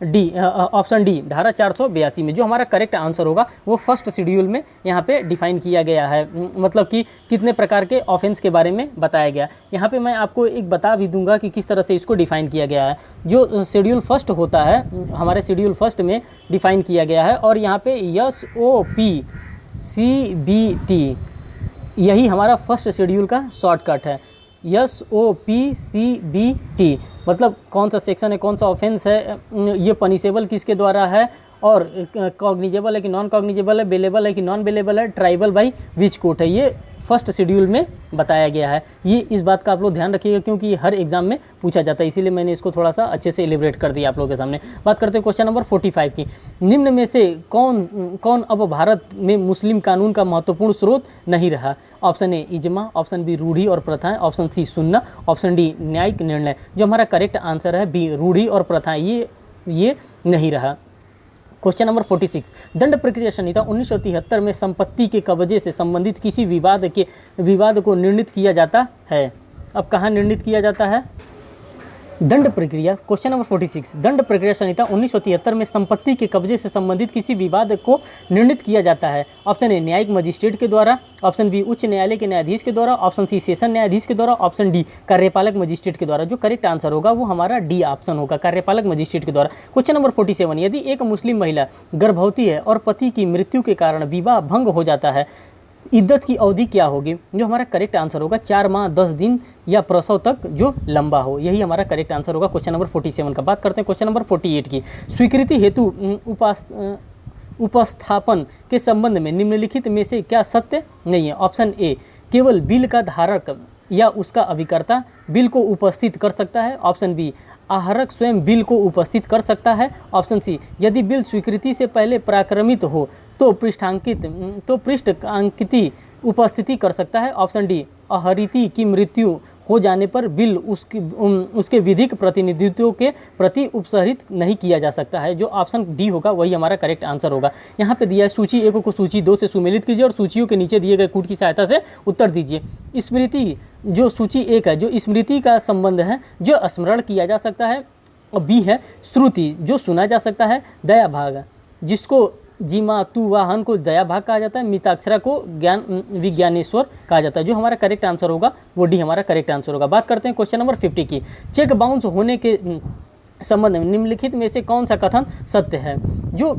ऑप्शन डी धारा 482 में। जो हमारा करेक्ट आंसर होगा वो फर्स्ट शेड्यूल में यहाँ पे डिफाइन किया गया है, मतलब कि कितने प्रकार के ऑफेंस के बारे में बताया गया। यहाँ पे मैं आपको एक बता भी दूंगा कि किस तरह से इसको डिफाइन किया गया है। जो शेड्यूल फर्स्ट होता है हमारे शेड्यूल फर्स्ट में डिफाइन किया गया है और यहाँ पे SOPCBT यही हमारा फर्स्ट शेड्यूल का शॉर्टकट है। SOPCBT मतलब कौन सा सेक्शन है, कौन सा ऑफेंस है, ये पनिशेबल किसके द्वारा है और कॉग्निजेबल है कि नॉन कॉग्निजेबल है, बेलेबल है कि नॉन बेलेबल है, ट्राइबल बाई विच कोर्ट है। ये फर्स्ट शेड्यूल में बताया गया है। ये इस बात का आप लोग ध्यान रखिएगा क्योंकि हर एग्जाम में पूछा जाता है, इसीलिए मैंने इसको थोड़ा सा अच्छे से एलिब्रेट कर दिया आप लोगों के सामने। बात करते हैं क्वेश्चन नंबर 45 की, निम्न में से कौन अब भारत में मुस्लिम कानून का महत्वपूर्ण स्रोत नहीं रहा? ऑप्शन ए इजमा, ऑप्शन बी रूढ़ी और प्रथाएं, ऑप्शन सी सुन्ना, ऑप्शन डी न्यायिक निर्णय। जो हमारा करेक्ट आंसर है बी रूढ़ी और प्रथाएं, ये नहीं रहा। क्वेश्चन नंबर 46, दंड प्रक्रिया संहिता 1973 में संपत्ति के कब्जे से संबंधित किसी विवाद को निर्णीत किया जाता है। अब कहाँ निर्णीत किया जाता है? दंड प्रक्रिया, क्वेश्चन नंबर 46, दंड प्रक्रिया संहिता 1973 में संपत्ति के कब्जे से संबंधित किसी विवाद को निर्णित किया जाता है। ऑप्शन ए न्यायिक मजिस्ट्रेट के द्वारा, ऑप्शन बी उच्च न्यायालय के न्यायाधीश के द्वारा, ऑप्शन सी सेशन न्यायाधीश के द्वारा, ऑप्शन डी कार्यपालक मजिस्ट्रेट के द्वारा। जो करेक्ट आंसर होगा वो हमारा डी ऑप्शन होगा, कार्यपालक मजिस्ट्रेट के द्वारा। क्वेश्चन नंबर 47, यदि एक मुस्लिम महिला गर्भवती है और पति की मृत्यु के कारण विवाह भंग हो जाता है, इद्दत की अवधि क्या होगी? जो हमारा करेक्ट आंसर होगा 4 माह 10 दिन या प्रसव तक जो लंबा हो, यही हमारा करेक्ट आंसर होगा क्वेश्चन नंबर 47 का। बात करते हैं क्वेश्चन नंबर 48 की। स्वीकृति हेतु उपस्थापन के संबंध में निम्नलिखित में से क्या सत्य नहीं है? ऑप्शन ए, केवल बिल का धारक या उसका अभिकर्ता बिल को उपस्थित कर सकता है। ऑप्शन बी, आहरक स्वयं बिल को उपस्थित कर सकता है। ऑप्शन सी, यदि बिल स्वीकृति से पहले प्राक्रमित हो तो पृष्ठांकित उपस्थिति कर सकता है। ऑप्शन डी, आहरिति की मृत्यु हो जाने पर बिल उसके विधिक प्रतिनिधित्व के प्रति उपसंहरित नहीं किया जा सकता है। जो ऑप्शन डी होगा वही हमारा करेक्ट आंसर होगा। यहाँ पे दिया है सूची 1 को सूची 2 से सुमेलित कीजिए और सूचियों के नीचे दिए गए कूट की सहायता से उत्तर दीजिए। स्मृति, जो सूची 1 है, जो स्मृति का संबंध है जो स्मरण किया जा सकता है। और बी है श्रुति, जो सुना जा सकता है। दया भाग, जिसको जीमा तू वाहन को दया भाग कहा जाता है। मिताक्षरा को ज्ञान विज्ञानेश्वर कहा जाता है। जो हमारा करेक्ट आंसर होगा वो डी हमारा करेक्ट आंसर होगा। बात करते हैं क्वेश्चन नंबर 50 की। चेक बाउंस होने के संबंध में निम्नलिखित में से कौन सा कथन सत्य है? जो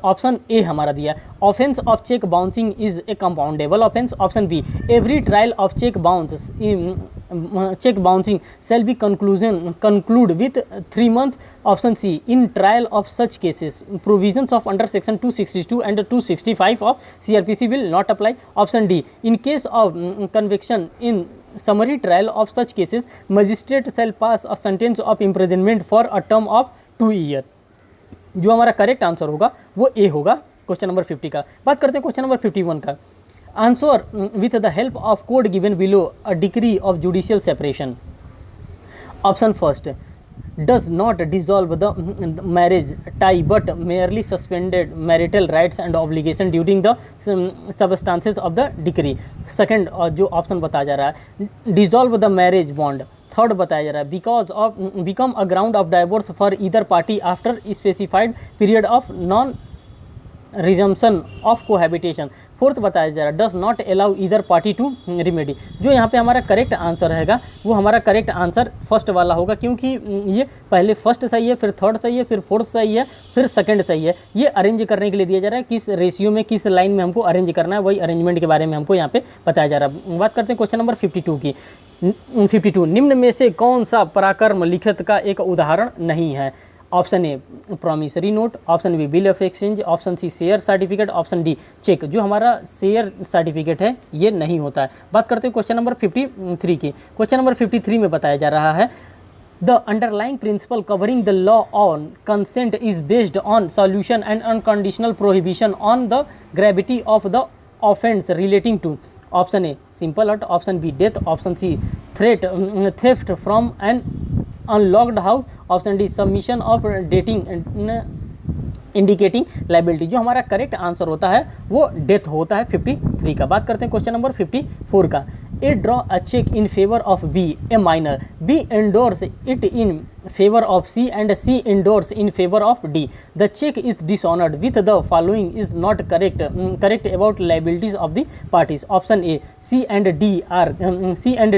ऑप्शन ए हमारा दिया, offence of cheque bouncing is a compoundable offence. Option B, every trial of cheque bouncing shall be conclude with 3 months. Option C, in trial of such cases provisions of under section 262 and 265 of CRPC will not apply. Option D, in case of conviction in summary trial of such cases magistrate shall pass a sentence of imprisonment for a term of 2 years. जो हमारा correct answer होगा वो ए होगा question number 50 का। बात करते हैं question number 51 का। Answer with the help of code given below a degree of judicial separation. Option first, does not dissolve the marriage tie but merely suspended marital rights and obligation during the substances of the decree. Second, जो option बताया जा रहा है, dissolve the marriage bond. Third बताया जा रहा है, because of become a ground of divorce for either party after specified period of non resumption of cohabitation. Fourth बताया जा रहा है, does not allow either party to remedy. जो यहाँ पे हमारा करेक्ट आंसर रहेगा वो हमारा करेक्ट आंसर फर्स्ट वाला होगा, क्योंकि ये पहले फर्स्ट सही है, फिर थर्ड सही है, फिर फोर्थ सही है, फिर सेकंड सही है। ये अरेंज करने के लिए दिया जा रहा है, किस रेशियो में किस लाइन में हमको अरेंज करना है, वही अरेंजमेंट के बारे में हमको यहाँ पे बताया जा रहा है। बात करते हैं क्वेश्चन नंबर 52 की। 52, निम्न में से कौन सा पराक्रम लिखित का एक उदाहरण नहीं है? Option A, promissory note. Option B, bill of exchange. Option C, share certificate. Option D, cheque. जो हमारा शेयर सर्टिफिकेट है ये नहीं होता है। बात करते हैं क्वेश्चन नंबर 53 की। क्वेश्चन नंबर 53 में बताया जा रहा है, the underlying principle covering the law on consent is based on solution and unconditional prohibition on the gravity of the offence relating to. Option A, simple hurt. Option B, death. Option C, theft from an unlocked house. Option D, submission of dating indicating liability. जो हमारा correct answer होता है वो death होता है 53 का। बात करते हैं क्वेश्चन नंबर 54 का। A draw a cheque in favour of B a minor, B endorse it in favour of C and C endorse in favour of D. The cheque is dishonoured with the following is not correct about liabilities of the parties. Option A, C and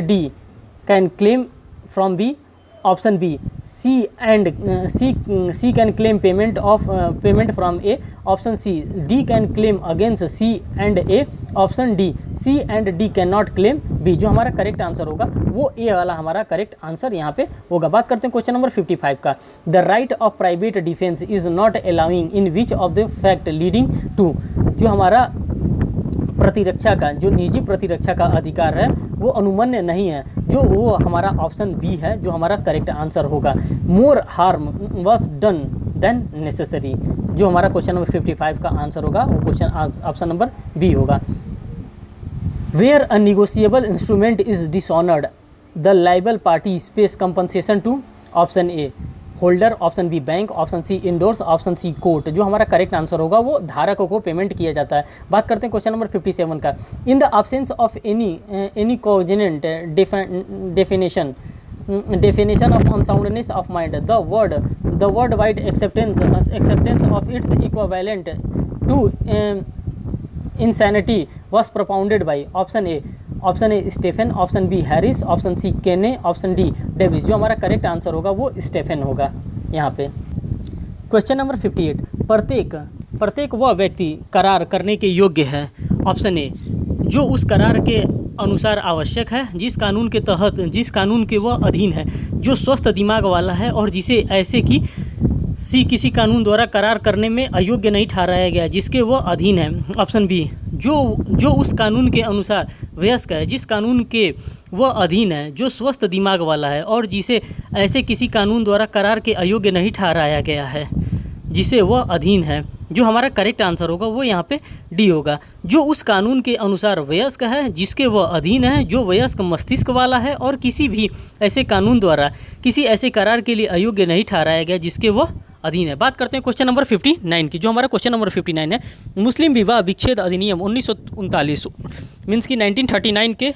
D can claim from B. Option B, C can claim payment from A. Option C, D can claim against C and A. Option D, C and D cannot claim B। जो हमारा correct answer होगा वो ए वाला हमारा correct answer यहाँ पे होगा। बात करते हैं क्वेश्चन नंबर 55 का। The right of private defence is not allowing in which of the fact leading to. जो हमारा प्रतिरक्षा का, जो निजी प्रतिरक्षा का अधिकार है वो अनुमन्य नहीं है, जो वो हमारा ऑप्शन बी है जो हमारा करेक्ट आंसर होगा। More harm was done then necessary. जो हमारा क्वेश्चन नंबर 55 का आंसर होगा वो क्वेश्चन ऑप्शन नंबर बी होगा। Where a negotiable instrument is dishonoured the liable party pays compensation to. Option A, holder. Option B, bank. Option C, endorse. Option C, court. जो हमारा correct answer होगा वो धारक को payment किया जाता है। बात करते हैं क्वेश्चन नंबर 57 का। In the absence of any cogent definition definition of unsoundness of mind, the word wide acceptance of its equivalent to insanity was propounded by option A Stephen, option B Harris, option C Kenny, option D Davis. जो हमारा correct answer होगा वो Stephen होगा यहाँ पे। Question number 58, प्रत्येक वह व्यक्ति करार करने के योग्य है, ऑप्शन ए जो उस करार के अनुसार आवश्यक है, जिस कानून के वह अधीन है, जो स्वस्थ दिमाग वाला है और जिसे ऐसे की किसी कानून द्वारा करार करने में अयोग्य नहीं ठहराया गया, जिसके वह अधीन है, ऑप्शन बी जो उस कानून के अनुसार वयस्क है, जिस कानून के वह अधीन है, जो स्वस्थ दिमाग वाला है और जिसे ऐसे किसी कानून द्वारा करार के अयोग्य नहीं ठहराया गया है, जिसे वह अधीन है। जो हमारा करेक्ट आंसर होगा वो यहाँ पे डी होगा। जो उस कानून के अनुसार वयस्क है, जिसके वह अधीन है, जो वयस्क मस्तिष्क वाला है और किसी भी ऐसे कानून द्वारा किसी ऐसे करार के लिए अयोग्य नहीं ठहराया गया, जिसके वह अधीन है। बात करते हैं क्वेश्चन नंबर 59 की। जो हमारा क्वेश्चन नंबर 59 है, मुस्लिम विवाह विच्छेद अधिनियम 1939 मीन्स की 1939 के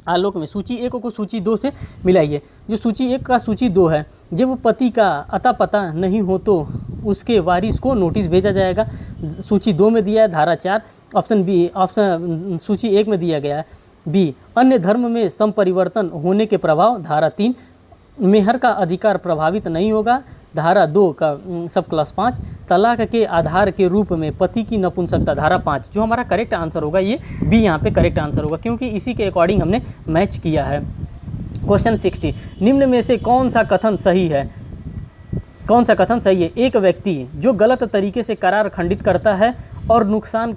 आलोक में सूची 1 को सूची 2 से मिलाइए। जो सूची 1 का सूची 2 है, जब पति का अता पता नहीं हो तो उसके वारिस को नोटिस भेजा जाएगा। सूची 2 में दिया है धारा 4, ऑप्शन बी, ऑप्शन सूची 1 में दिया गया है बी, अन्य धर्म में संपरिवर्तन होने के प्रभाव, धारा 3, मेहर का अधिकार प्रभावित नहीं होगा, धारा 2 का सब क्लास 5, तलाक के आधार के रूप में पति की नपुंसकता, धारा 5। जो हमारा करेक्ट आंसर होगा ये बी यहाँ पे करेक्ट आंसर होगा, क्योंकि इसी के अकॉर्डिंग हमने मैच किया है। क्वेश्चन 60, निम्न में से कौन सा कथन सही है? एक व्यक्ति जो गलत तरीके से करार खंडित करता है और नुकसान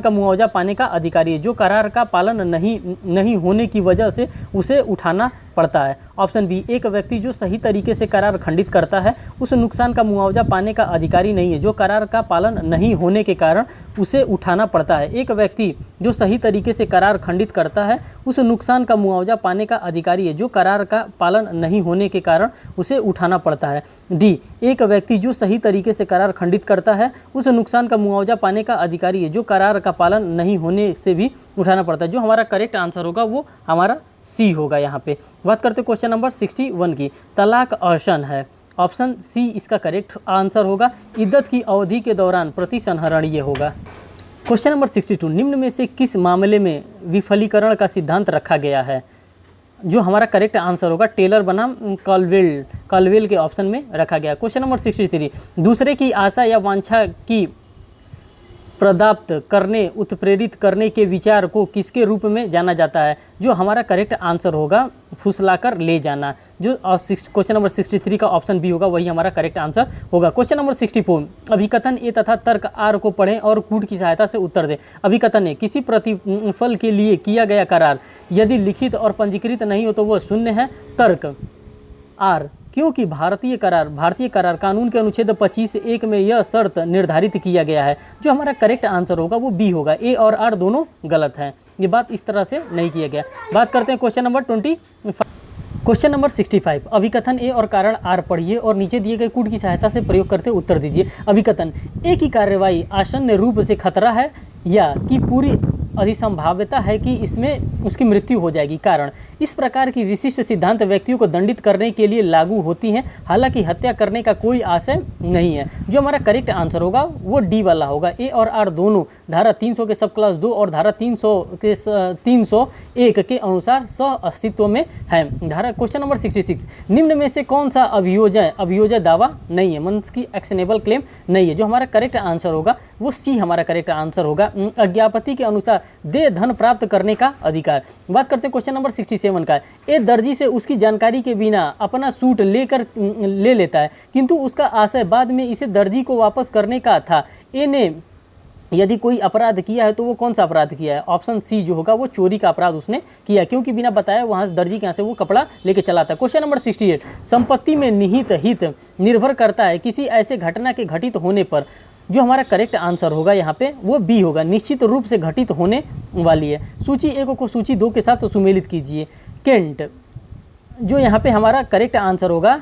का मुआवजा पाने का अधिकारी है, जो करार का पालन नहीं होने की वजह से उसे उठाना पड़ता है। ऑप्शन बी, एक व्यक्ति जो सही तरीके से करार खंडित करता है उस नुकसान का मुआवजा पाने का अधिकारी नहीं है, जो करार का पालन नहीं होने के कारण उसे उठाना पड़ता है। एक व्यक्ति जो सही तरीके से करार खंडित करता है उस नुकसान का मुआवजा पाने का अधिकारी है, जो करार का पालन नहीं होने के कारण उसे उठाना पड़ता है। डी, एक व्यक्ति जो सही तरीके से करार खंडित करता है उस नुकसान का मुआवजा पाने का अधिकारी है, जो करार का पालन नहीं होने से भी उठाना पड़ता है। जो हमारा करेक्ट आंसर होगा वो हमारा सी होगा। यहाँ पे बात करते हैं क्वेश्चन नंबर 61 की। तलाक अर्शन है, ऑप्शन सी इसका करेक्ट आंसर होगा। इद्दत की अवधि के दौरान प्रतिसंहरणीय होगा। क्वेश्चन नंबर 62, निम्न में से किस मामले में विफलीकरण का सिद्धांत रखा गया है? जो हमारा करेक्ट आंसर होगा टेलर बनाम कॉलवेल के ऑप्शन में रखा गया। क्वेश्चन नंबर 63, दूसरे की आशा या वांछा की प्राप्त करने उत्प्रेरित करने के विचार को किसके रूप में जाना जाता है? जो हमारा करेक्ट आंसर होगा फुसलाकर ले जाना। जो क्वेश्चन नंबर 63 का ऑप्शन बी होगा वही हमारा करेक्ट आंसर होगा। क्वेश्चन नंबर 64, अभिकथन ए तथा तर्क आर को पढ़ें और कूट की सहायता से उत्तर दें। अभिकथन ए, किसी प्रतिफल के लिए किया गया करार यदि लिखित और पंजीकृत नहीं हो तो वह शून्य है। तर्क आर, क्योंकि भारतीय करार कानून के अनुच्छेद 25(1) में यह शर्त निर्धारित किया गया है। जो हमारा करेक्ट आंसर होगा वो बी होगा। ए और आर दोनों गलत हैं, ये बात इस तरह से नहीं किया गया। बात करते हैं क्वेश्चन नंबर 25। क्वेश्चन नंबर 65, अभिकथन ए और कारण आर पढ़िए और नीचे दिए गए कूट की सहायता से प्रयोग करते उत्तर दीजिए। अभिकथन ए की कार्रवाई आसन्न रूप से खतरा है या कि पूरी अधिसंभाव्यता है कि इसमें उसकी मृत्यु हो जाएगी। कारण, इस प्रकार की विशिष्ट सिद्धांत व्यक्तियों को दंडित करने के लिए लागू होती हैं, हालांकि हत्या करने का कोई आशय नहीं है। जो हमारा करेक्ट आंसर होगा वो डी वाला होगा। ए और आर दोनों धारा 300 के सब क्लास 2 और धारा 301 के अनुसार सह अस्तित्व में है। धारा क्वेश्चन नंबर 66, निम्न में से कौन सा अभियोजन दावा नहीं है, मीन्स की एक्शनेबल क्लेम नहीं है। जो हमारा करेक्ट आंसर होगा वो सी हमारा करेक्ट आंसर होगा। अज्ञापति के अनुसार दे धन प्राप्त करने का अधिकार। बात करते हैं क्वेश्चन नंबर 67 का। ए दर्जी से उसकी जानकारी के बिना अपना सूट ले लेता है, किंतु उसका आशय बाद में इसे दर्जी को वापस करने का था। ए ने यदि कोई अपराध किया है तो वो कौन सा अपराध किया है? ऑप्शन सी जो होगा वो चोरी का अपराध उसने किया, क्योंकि बिना बताए वहाँ दर्जी के यहाँ से वो कपड़ा लेके चला था। क्वेश्चन नंबर 68, संपत्ति में निहित हित निर्भर करता है किसी ऐसे घटना के घटित होने पर। जो हमारा करेक्ट आंसर होगा यहाँ पे वो बी होगा, निश्चित रूप से घटित होने वाली है। सूची 1 को सूची 2 के साथ सुमेलित कीजिए। केंट, जो यहाँ पे हमारा करेक्ट आंसर होगा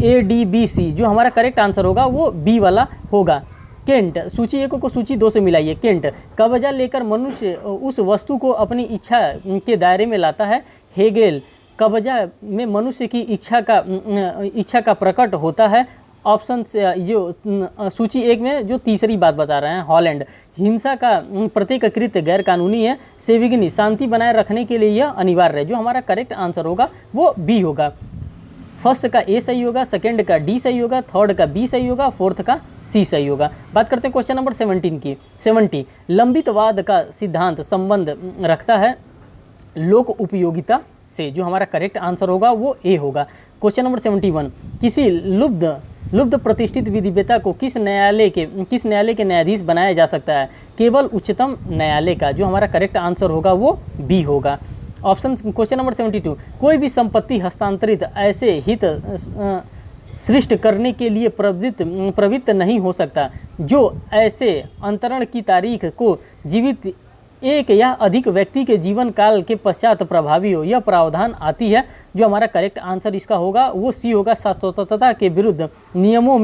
ADBC, जो हमारा करेक्ट आंसर होगा वो बी वाला होगा। केंट, सूची 1 को सूची 2 से मिलाइए। केंट, कब्जा लेकर मनुष्य उस वस्तु को अपनी इच्छा के दायरे में लाता है। हेगेल, कब्जा में मनुष्य की इच्छा का प्रकट होता है। ऑप्शन से जो सूची 1 में जो तीसरी बात बता रहे हैं। हॉलैंड, हिंसा का प्रत्येक कृत्य गैर कानूनी है। सेविगनी, शांति बनाए रखने के लिए यह अनिवार्य है। जो हमारा करेक्ट आंसर होगा वो बी होगा। फर्स्ट का ए सही होगा, सेकंड का डी सही होगा, थर्ड का बी सही होगा, फोर्थ का सी सही होगा। बात करते हैं क्वेश्चन नंबर 17 की। 70, लंबितवाद का सिद्धांत संबंध रखता है लोक उपयोगिता से। जो हमारा करेक्ट आंसर होगा वो ए होगा। क्वेश्चन नंबर 71, किसी लुब्ध प्रतिष्ठित विधिवेता को किस न्यायालय के न्यायाधीश बनाया जा सकता है? केवल उच्चतम न्यायालय का। जो हमारा करेक्ट आंसर होगा वो बी होगा। ऑप्शन क्वेश्चन नंबर 72, कोई भी संपत्ति हस्तांतरित ऐसे हित सृष्टि करने के लिए प्रवृत्त नहीं हो सकता जो ऐसे अंतरण की तारीख को जीवित एक या अधिक व्यक्ति के जीवन काल के पश्चात प्रभावी हो। यह प्रावधान आती है। जो हमारा करेक्ट आंसर इसका होगा वो सी होगा। शाश्वतता के विरुद्ध नियमों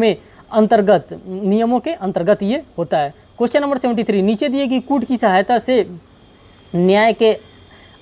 के अंतर्गत ये होता है। क्वेश्चन नंबर 73, नीचे दिए गई कूट की सहायता से न्याय के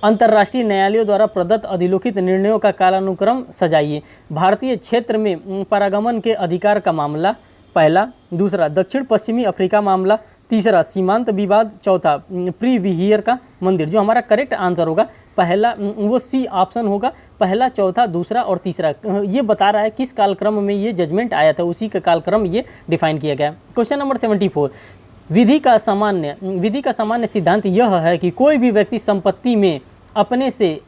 अंतर्राष्ट्रीय न्यायालयों द्वारा प्रदत्त अधिलोकित निर्णयों का कालानुक्रम सजाइए। भारतीय क्षेत्र में पारागमन के अधिकार का मामला पहला। दूसरा, दक्षिण पश्चिमी अफ्रीका मामला। तीसरा, सीमांत विवाद। चौथा, प्री विहियर का मंदिर। जो हमारा करेक्ट आंसर होगा पहला वो सी ऑप्शन होगा। पहला, चौथा, दूसरा और तीसरा। ये बता रहा है किस कालक्रम में ये जजमेंट आया था, उसी का कालक्रम ये डिफाइन किया गया। क्वेश्चन नंबर 74, विधि का सामान्य सिद्धांत यह है कि कोई भी व्यक्ति संपत्ति में अपने से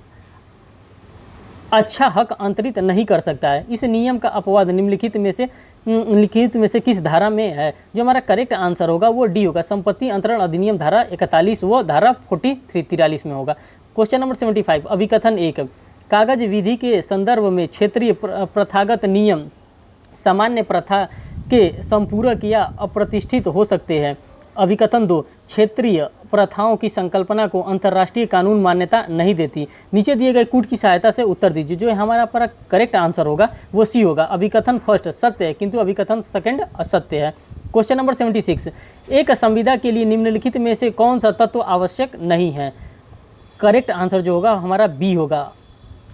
अच्छा हक अंतरित नहीं कर सकता है। इस नियम का अपवाद निम्नलिखित में से किस धारा में है? जो हमारा करेक्ट आंसर होगा वो डी होगा। संपत्ति अंतरण अधिनियम धारा 41 व धारा 43 में होगा। क्वेश्चन नंबर 75, अभिकथन 1, कागज विधि के संदर्भ में क्षेत्रीय प्रथागत नियम सामान्य प्रथा के संपूरक या अप्रतिष्ठित हो सकते हैं। अभिकथन 2, क्षेत्रीय प्रथाओं की संकल्पना को अंतर्राष्ट्रीय कानून मान्यता नहीं देती। नीचे दिए गए कूट की सहायता से उत्तर दीजिए। जो हमारा पर करेक्ट आंसर होगा वो सी होगा। अभिकथन फर्स्ट सत्य है किंतु अभिकथन सेकंड असत्य है। क्वेश्चन नंबर 76, एक संविदा के लिए निम्नलिखित में से कौन सा तत्व आवश्यक नहीं है? करेक्ट आंसर जो होगा हमारा बी होगा,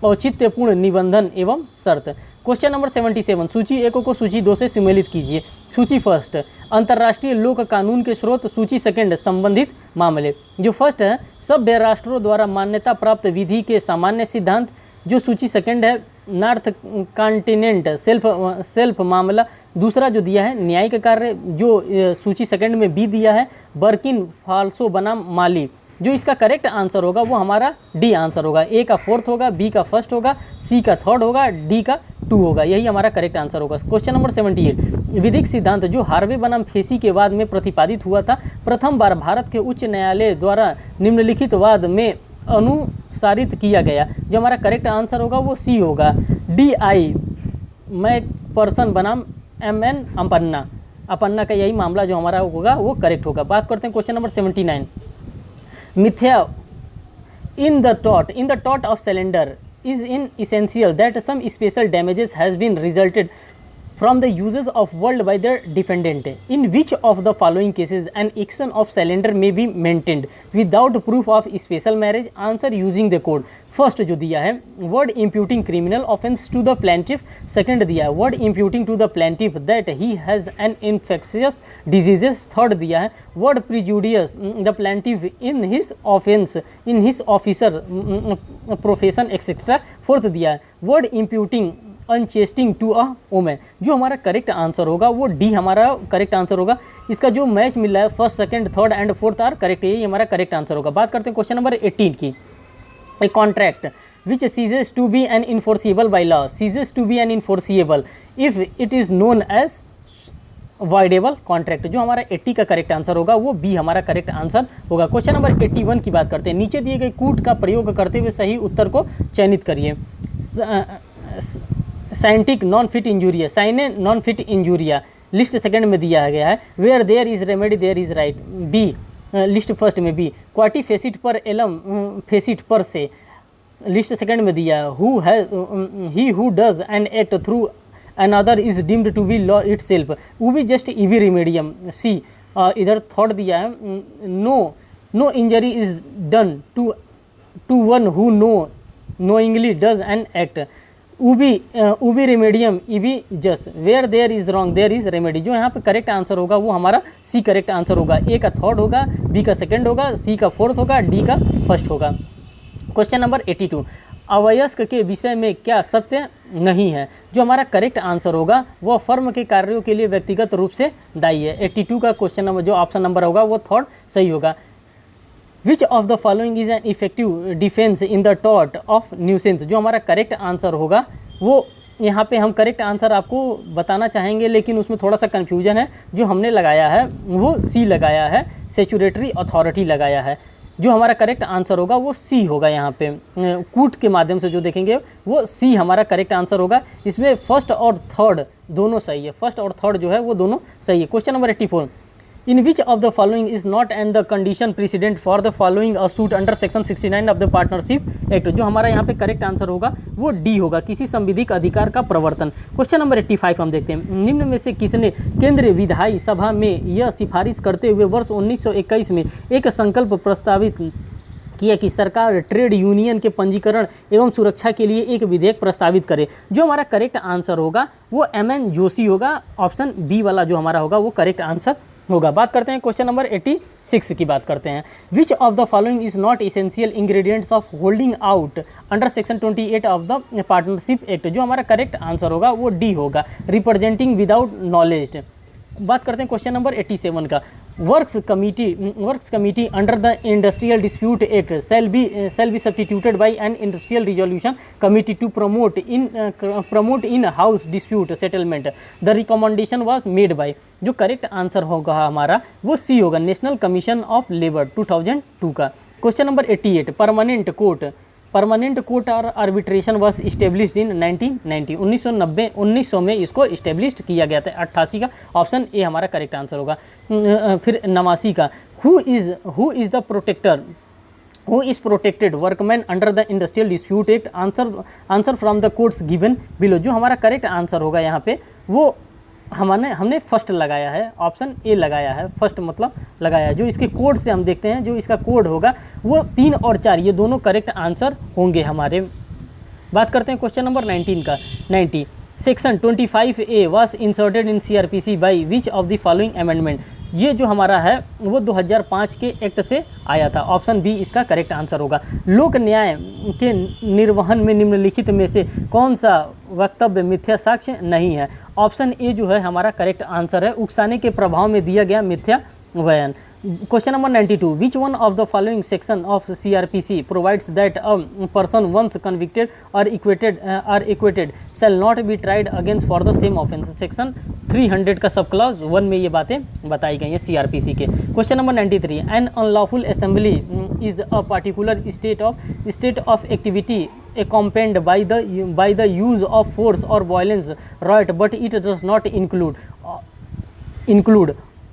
औचित्यपूर्ण निबंधन एवं शर्त। क्वेश्चन नंबर 77, सूची 1 को सूची 2 से सम्मिलित कीजिए। सूची फर्स्ट, अंतर्राष्ट्रीय लोक कानून के स्रोत। सूची सेकंड, संबंधित मामले। जो फर्स्ट है, सभ्य राष्ट्रों द्वारा मान्यता प्राप्त विधि के सामान्य सिद्धांत। जो सूची सेकंड है, नॉर्थ कॉन्टिनेंट सेल्फ मामला। दूसरा जो दिया है न्यायिक कार्य। जो सूची सेकंड में बी दिया है, बर्किन फाल्सो बनाम माली। जो इसका करेक्ट आंसर होगा वो हमारा डी आंसर होगा। ए का फोर्थ होगा, बी का फर्स्ट होगा, सी का थर्ड होगा, डी का 2 होगा। यही हमारा करेक्ट आंसर होगा। क्वेश्चन नंबर 78, विधिक सिद्धांत जो हार्वे बनाम फेसी के वाद में प्रतिपादित हुआ था, प्रथम बार भारत के उच्च न्यायालय द्वारा निम्नलिखित वाद में अनुसारित किया गया। जो हमारा करेक्ट आंसर होगा वो सी होगा। DI मैक पर्सन बनाम MN अपन्ना का यही मामला जो हमारा होगा वो करेक्ट होगा। बात करते हैं क्वेश्चन नंबर 79, मिथ्या in the tort of Salander is in essential that some special damages has been resulted from the uses of word by the defendant. In which of the following cases an action of Salander may be maintained without proof of special marriage? Answer using the code. First जो दिया है, word imputing criminal offence to the plaintiff. Second दिया है, word imputing to the plaintiff that he has an infectious diseases. Third दिया है, word prejudices the plaintiff in his officer profession etcetera. Fourth दिया है, word imputing unchastity to a women. जो हमारा correct answer होगा वो डी हमारा correct answer होगा। इसका जो मैच मिल रहा है first, second, third and fourth are correct, यही हमारा करेक्ट आंसर होगा। बात करते हैं क्वेश्चन नंबर 18 की। A contract which ceases to be an enforceable by law ceases to be an enforceable if it is known as voidable contract। जो हमारा 80 का करेक्ट आंसर होगा वो बी हमारा करेक्ट आंसर होगा। क्वेश्चन नंबर 81 की बात करते हैं। नीचे दिए गए कूट का प्रयोग करते हुए सही उत्तर को चयनित करिए। Scienti non fit injuria, scienti non fit injuria list second में दिया गया है। Where there is remedy there is right, B list first में B. Qui facit per alium facit per se list second में दिया है। He who does an act through another is deemed to be law itself, ubi jus ibi remedium. C इधर थॉट दिया है, no injury is done to one who knowingly does an act, ubi remedium ibi jus, where there is wrong there is remedy. जो यहाँ पे correct answer होगा वो हमारा सी करेक्ट आंसर होगा। ए का थर्ड होगा, बी का सेकंड होगा, सी का फोर्थ होगा, डी का फर्स्ट होगा। क्वेश्चन नंबर 82, अवयस्क के विषय में क्या सत्य नहीं है। जो हमारा करेक्ट आंसर होगा वह फर्म के कार्यों के लिए व्यक्तिगत रूप से दायी है। 82 का क्वेश्चन नंबर जो ऑप्शन नंबर होगा वो थर्ड सही होगा। विच of the following is an effective defence in the tort of nuisance. जो हमारा करेक्ट आंसर होगा वो यहाँ पे हम करेक्ट आंसर आपको बताना चाहेंगे, लेकिन उसमें थोड़ा सा कन्फ्यूजन है। जो हमने लगाया है वो सी लगाया है, सेचुरेटरी अथॉरिटी लगाया है। जो हमारा करेक्ट आंसर होगा वो सी होगा। यहाँ पे कूट के माध्यम से जो देखेंगे वो सी हमारा करेक्ट आंसर होगा। इसमें फर्स्ट और थर्ड दोनों सही है, फर्स्ट और थर्ड जो है वो दोनों सही है। Question number 84, in which of the following is not and the condition president for the following a suit under section 69 of the partnership act. जो हमारा यहाँ पे करेक्ट आंसर होगा वो डी होगा, किसी संविधिक अधिकार का प्रवर्तन। क्वेश्चन नंबर 85 हम देखते हैं, निम्न में से किसने केंद्रीय विधायी सभा में यह सिफारिश करते हुए वर्ष 1921 में एक संकल्प प्रस्तावित किया कि सरकार ट्रेड यूनियन के पंजीकरण एवं सुरक्षा के लिए एक विधेयक प्रस्तावित करे। जो हमारा करेक्ट आंसर होगा वो MN जोशी होगा। ऑप्शन बी वाला जो हमारा होगा वो करेक्ट आंसर होगा। बात करते हैं क्वेश्चन नंबर 86 की बात करते हैं। विच of the following is not essential ingredients of holding out under section 28 of the partnership act. जो हमारा करेक्ट आंसर होगा वो डी होगा, रिप्रेजेंटिंग विदाउट नॉलेज। बात करते हैं क्वेश्चन नंबर 87 का। Works committee under the industrial dispute act shall be substituted by an industrial resolution committee to promote in house dispute settlement. The recommendation was made by. जो correct answer होगा हमारा वो C होगा, national commission of labour 2002 का। Question number 88, permanent court और arbitration was established in 1990। 1900 में इसको established किया गया था। 88 का ऑप्शन ए हमारा करेक्ट आंसर होगा। फिर 89 का, who is the protector who is protected workman under the industrial dispute act. Answer from the courts given below. जो हमारा करेक्ट आंसर होगा यहाँ पे वो हमने फर्स्ट लगाया है, ऑप्शन ए लगाया है, फर्स्ट मतलब लगाया है। जो इसके कोड से हम देखते हैं, जो इसका कोड होगा वो 3 और 4 ये दोनों करेक्ट आंसर होंगे हमारे। बात करते हैं क्वेश्चन नंबर 19 का। 90, section 25A was inserted in CRPC by which of the following amendment. ये जो हमारा है वो 2005 के एक्ट से आया था। ऑप्शन बी इसका करेक्ट आंसर होगा। लोक न्याय के निर्वहन में निम्नलिखित में से कौन सा वक्तव्य मिथ्या साक्ष्य नहीं है। ऑप्शन ए जो है हमारा करेक्ट आंसर है, उकसाने के प्रभाव में दिया गया मिथ्या बयान। Question number 92, which one of the following section of CRPC provides that a person once convicted और acquitted shall not be tried against for the same offence. Section 300 का सब क्लॉज 1 में ये बातें बताई गई हैं CRPC के। Question number 93, an unlawful assembly is a particular state of activity accompanied by the use of force or violence, right, but it does not include.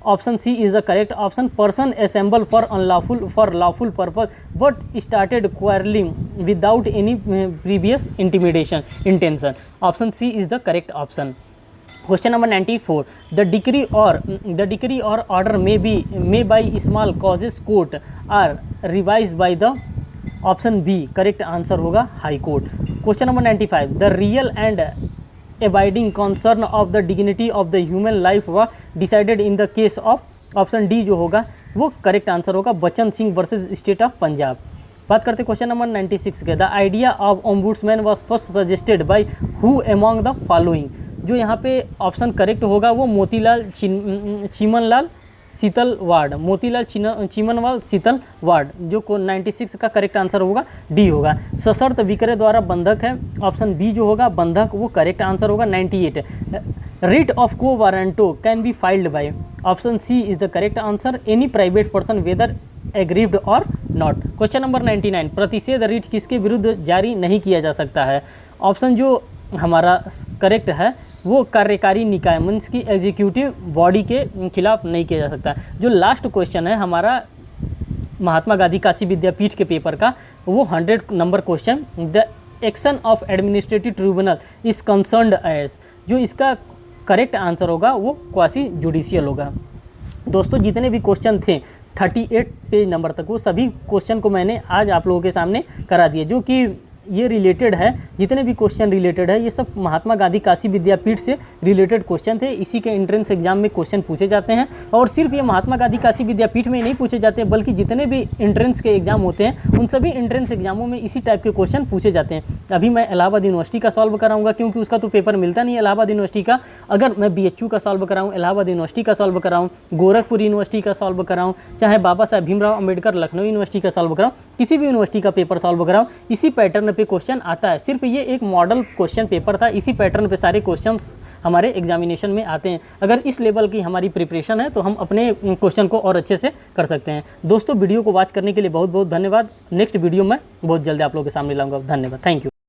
Option C is the correct option. Person assemble for lawful purpose but started quarreling without any previous intention. Option C is the correct option. Question number 94, the decree or order may by small causes court are revised by the option B correct answer होगा high court. Question number 95, the real end abiding concern of the dignity of the human life was decided in the case of. Option D जो होगा वो correct answer होगा, Bachan Singh versus state of Punjab. बात करते हैं question number 96 के। The idea of ombudsman was first suggested by who among the following. जो यहाँ पे ऑप्शन करेक्ट होगा वो मोतीलाल चीमनलाल शीतलवाड़, मोतीलाल चीमनलाल शीतलवाड़। जो 96 का करेक्ट आंसर होगा डी होगा। सशर्त विक्रय द्वारा बंधक है, ऑप्शन बी जो होगा बंधक वो करेक्ट आंसर होगा। 98, writ of quo warranto can be filed by. Option C is the correct answer, any private person whether aggrieved or not. Question number 99, प्रतिषेध रिट किसके विरुद्ध जारी नहीं किया जा सकता है। ऑप्शन जो हमारा करेक्ट है वो कार्यकारी निकाय मीन्स की एग्जीक्यूटिव बॉडी के खिलाफ नहीं किया जा सकता। जो लास्ट क्वेश्चन है हमारा महात्मा गांधी काशी विद्यापीठ के पेपर का वो 100 number question, the action of administrative tribunal is concerned as, जो इसका करेक्ट आंसर होगा वो क्वासी जुडिशियल होगा। दोस्तों जितने भी क्वेश्चन थे 38 पेज नंबर तक, वो सभी क्वेश्चन को मैंने आज आप लोगों के सामने करा दिए, जो कि ये रिलेटेड है, जितने भी क्वेश्चन रिलेटेड है ये सब महात्मा गांधी काशी विद्यापीठ से रिलेटेड क्वेश्चन थे। इसी के एंट्रेंस एग्जाम में क्वेश्चन पूछे जाते हैं, और सिर्फ ये महात्मा गांधी काशी विद्यापीठ में नहीं पूछे जाते, बल्कि जितने भी एंट्रेंस के एग्जाम होते हैं उन सभी एंट्रेंस एग्जामों में इसी टाइप के क्वेश्चन पूछे जाते हैं। अभी मैं इलाहाबाद यूनिवर्सिटी का सॉल्व कराऊंगा, क्योंकि उसका तो पेपर मिलता नहीं है इलाहाबाद यूनिवर्सिटी का। अगर मैं BHU का सॉल्व कराऊँ, इलाहाबाद यूनिवर्सिटी का सॉल्व कराऊँ, गोरखपुर यूनिवर्सिटी का सॉल्व कराऊँ, चाहे बाबा साहेब भीमराव अम्बेडकर लखनऊ यूनिवर्सिटी का सॉल्व कराऊँ, किसी भी यूनिवर्सिटी का पेपर सॉल्व कराऊँ, इसी पैटर्न पे क्वेश्चन आता है। सिर्फ ये एक मॉडल क्वेश्चन पेपर था, इसी पैटर्न पे सारे क्वेश्चंस हमारे एग्जामिनेशन में आते हैं। अगर इस लेवल की हमारी प्रिपरेशन है तो हम अपने क्वेश्चन को और अच्छे से कर सकते हैं। दोस्तों वीडियो को वॉच करने के लिए बहुत बहुत धन्यवाद। नेक्स्ट वीडियो में बहुत जल्दी आप लोगों के सामने लाऊंगा। धन्यवाद, थैंक यू।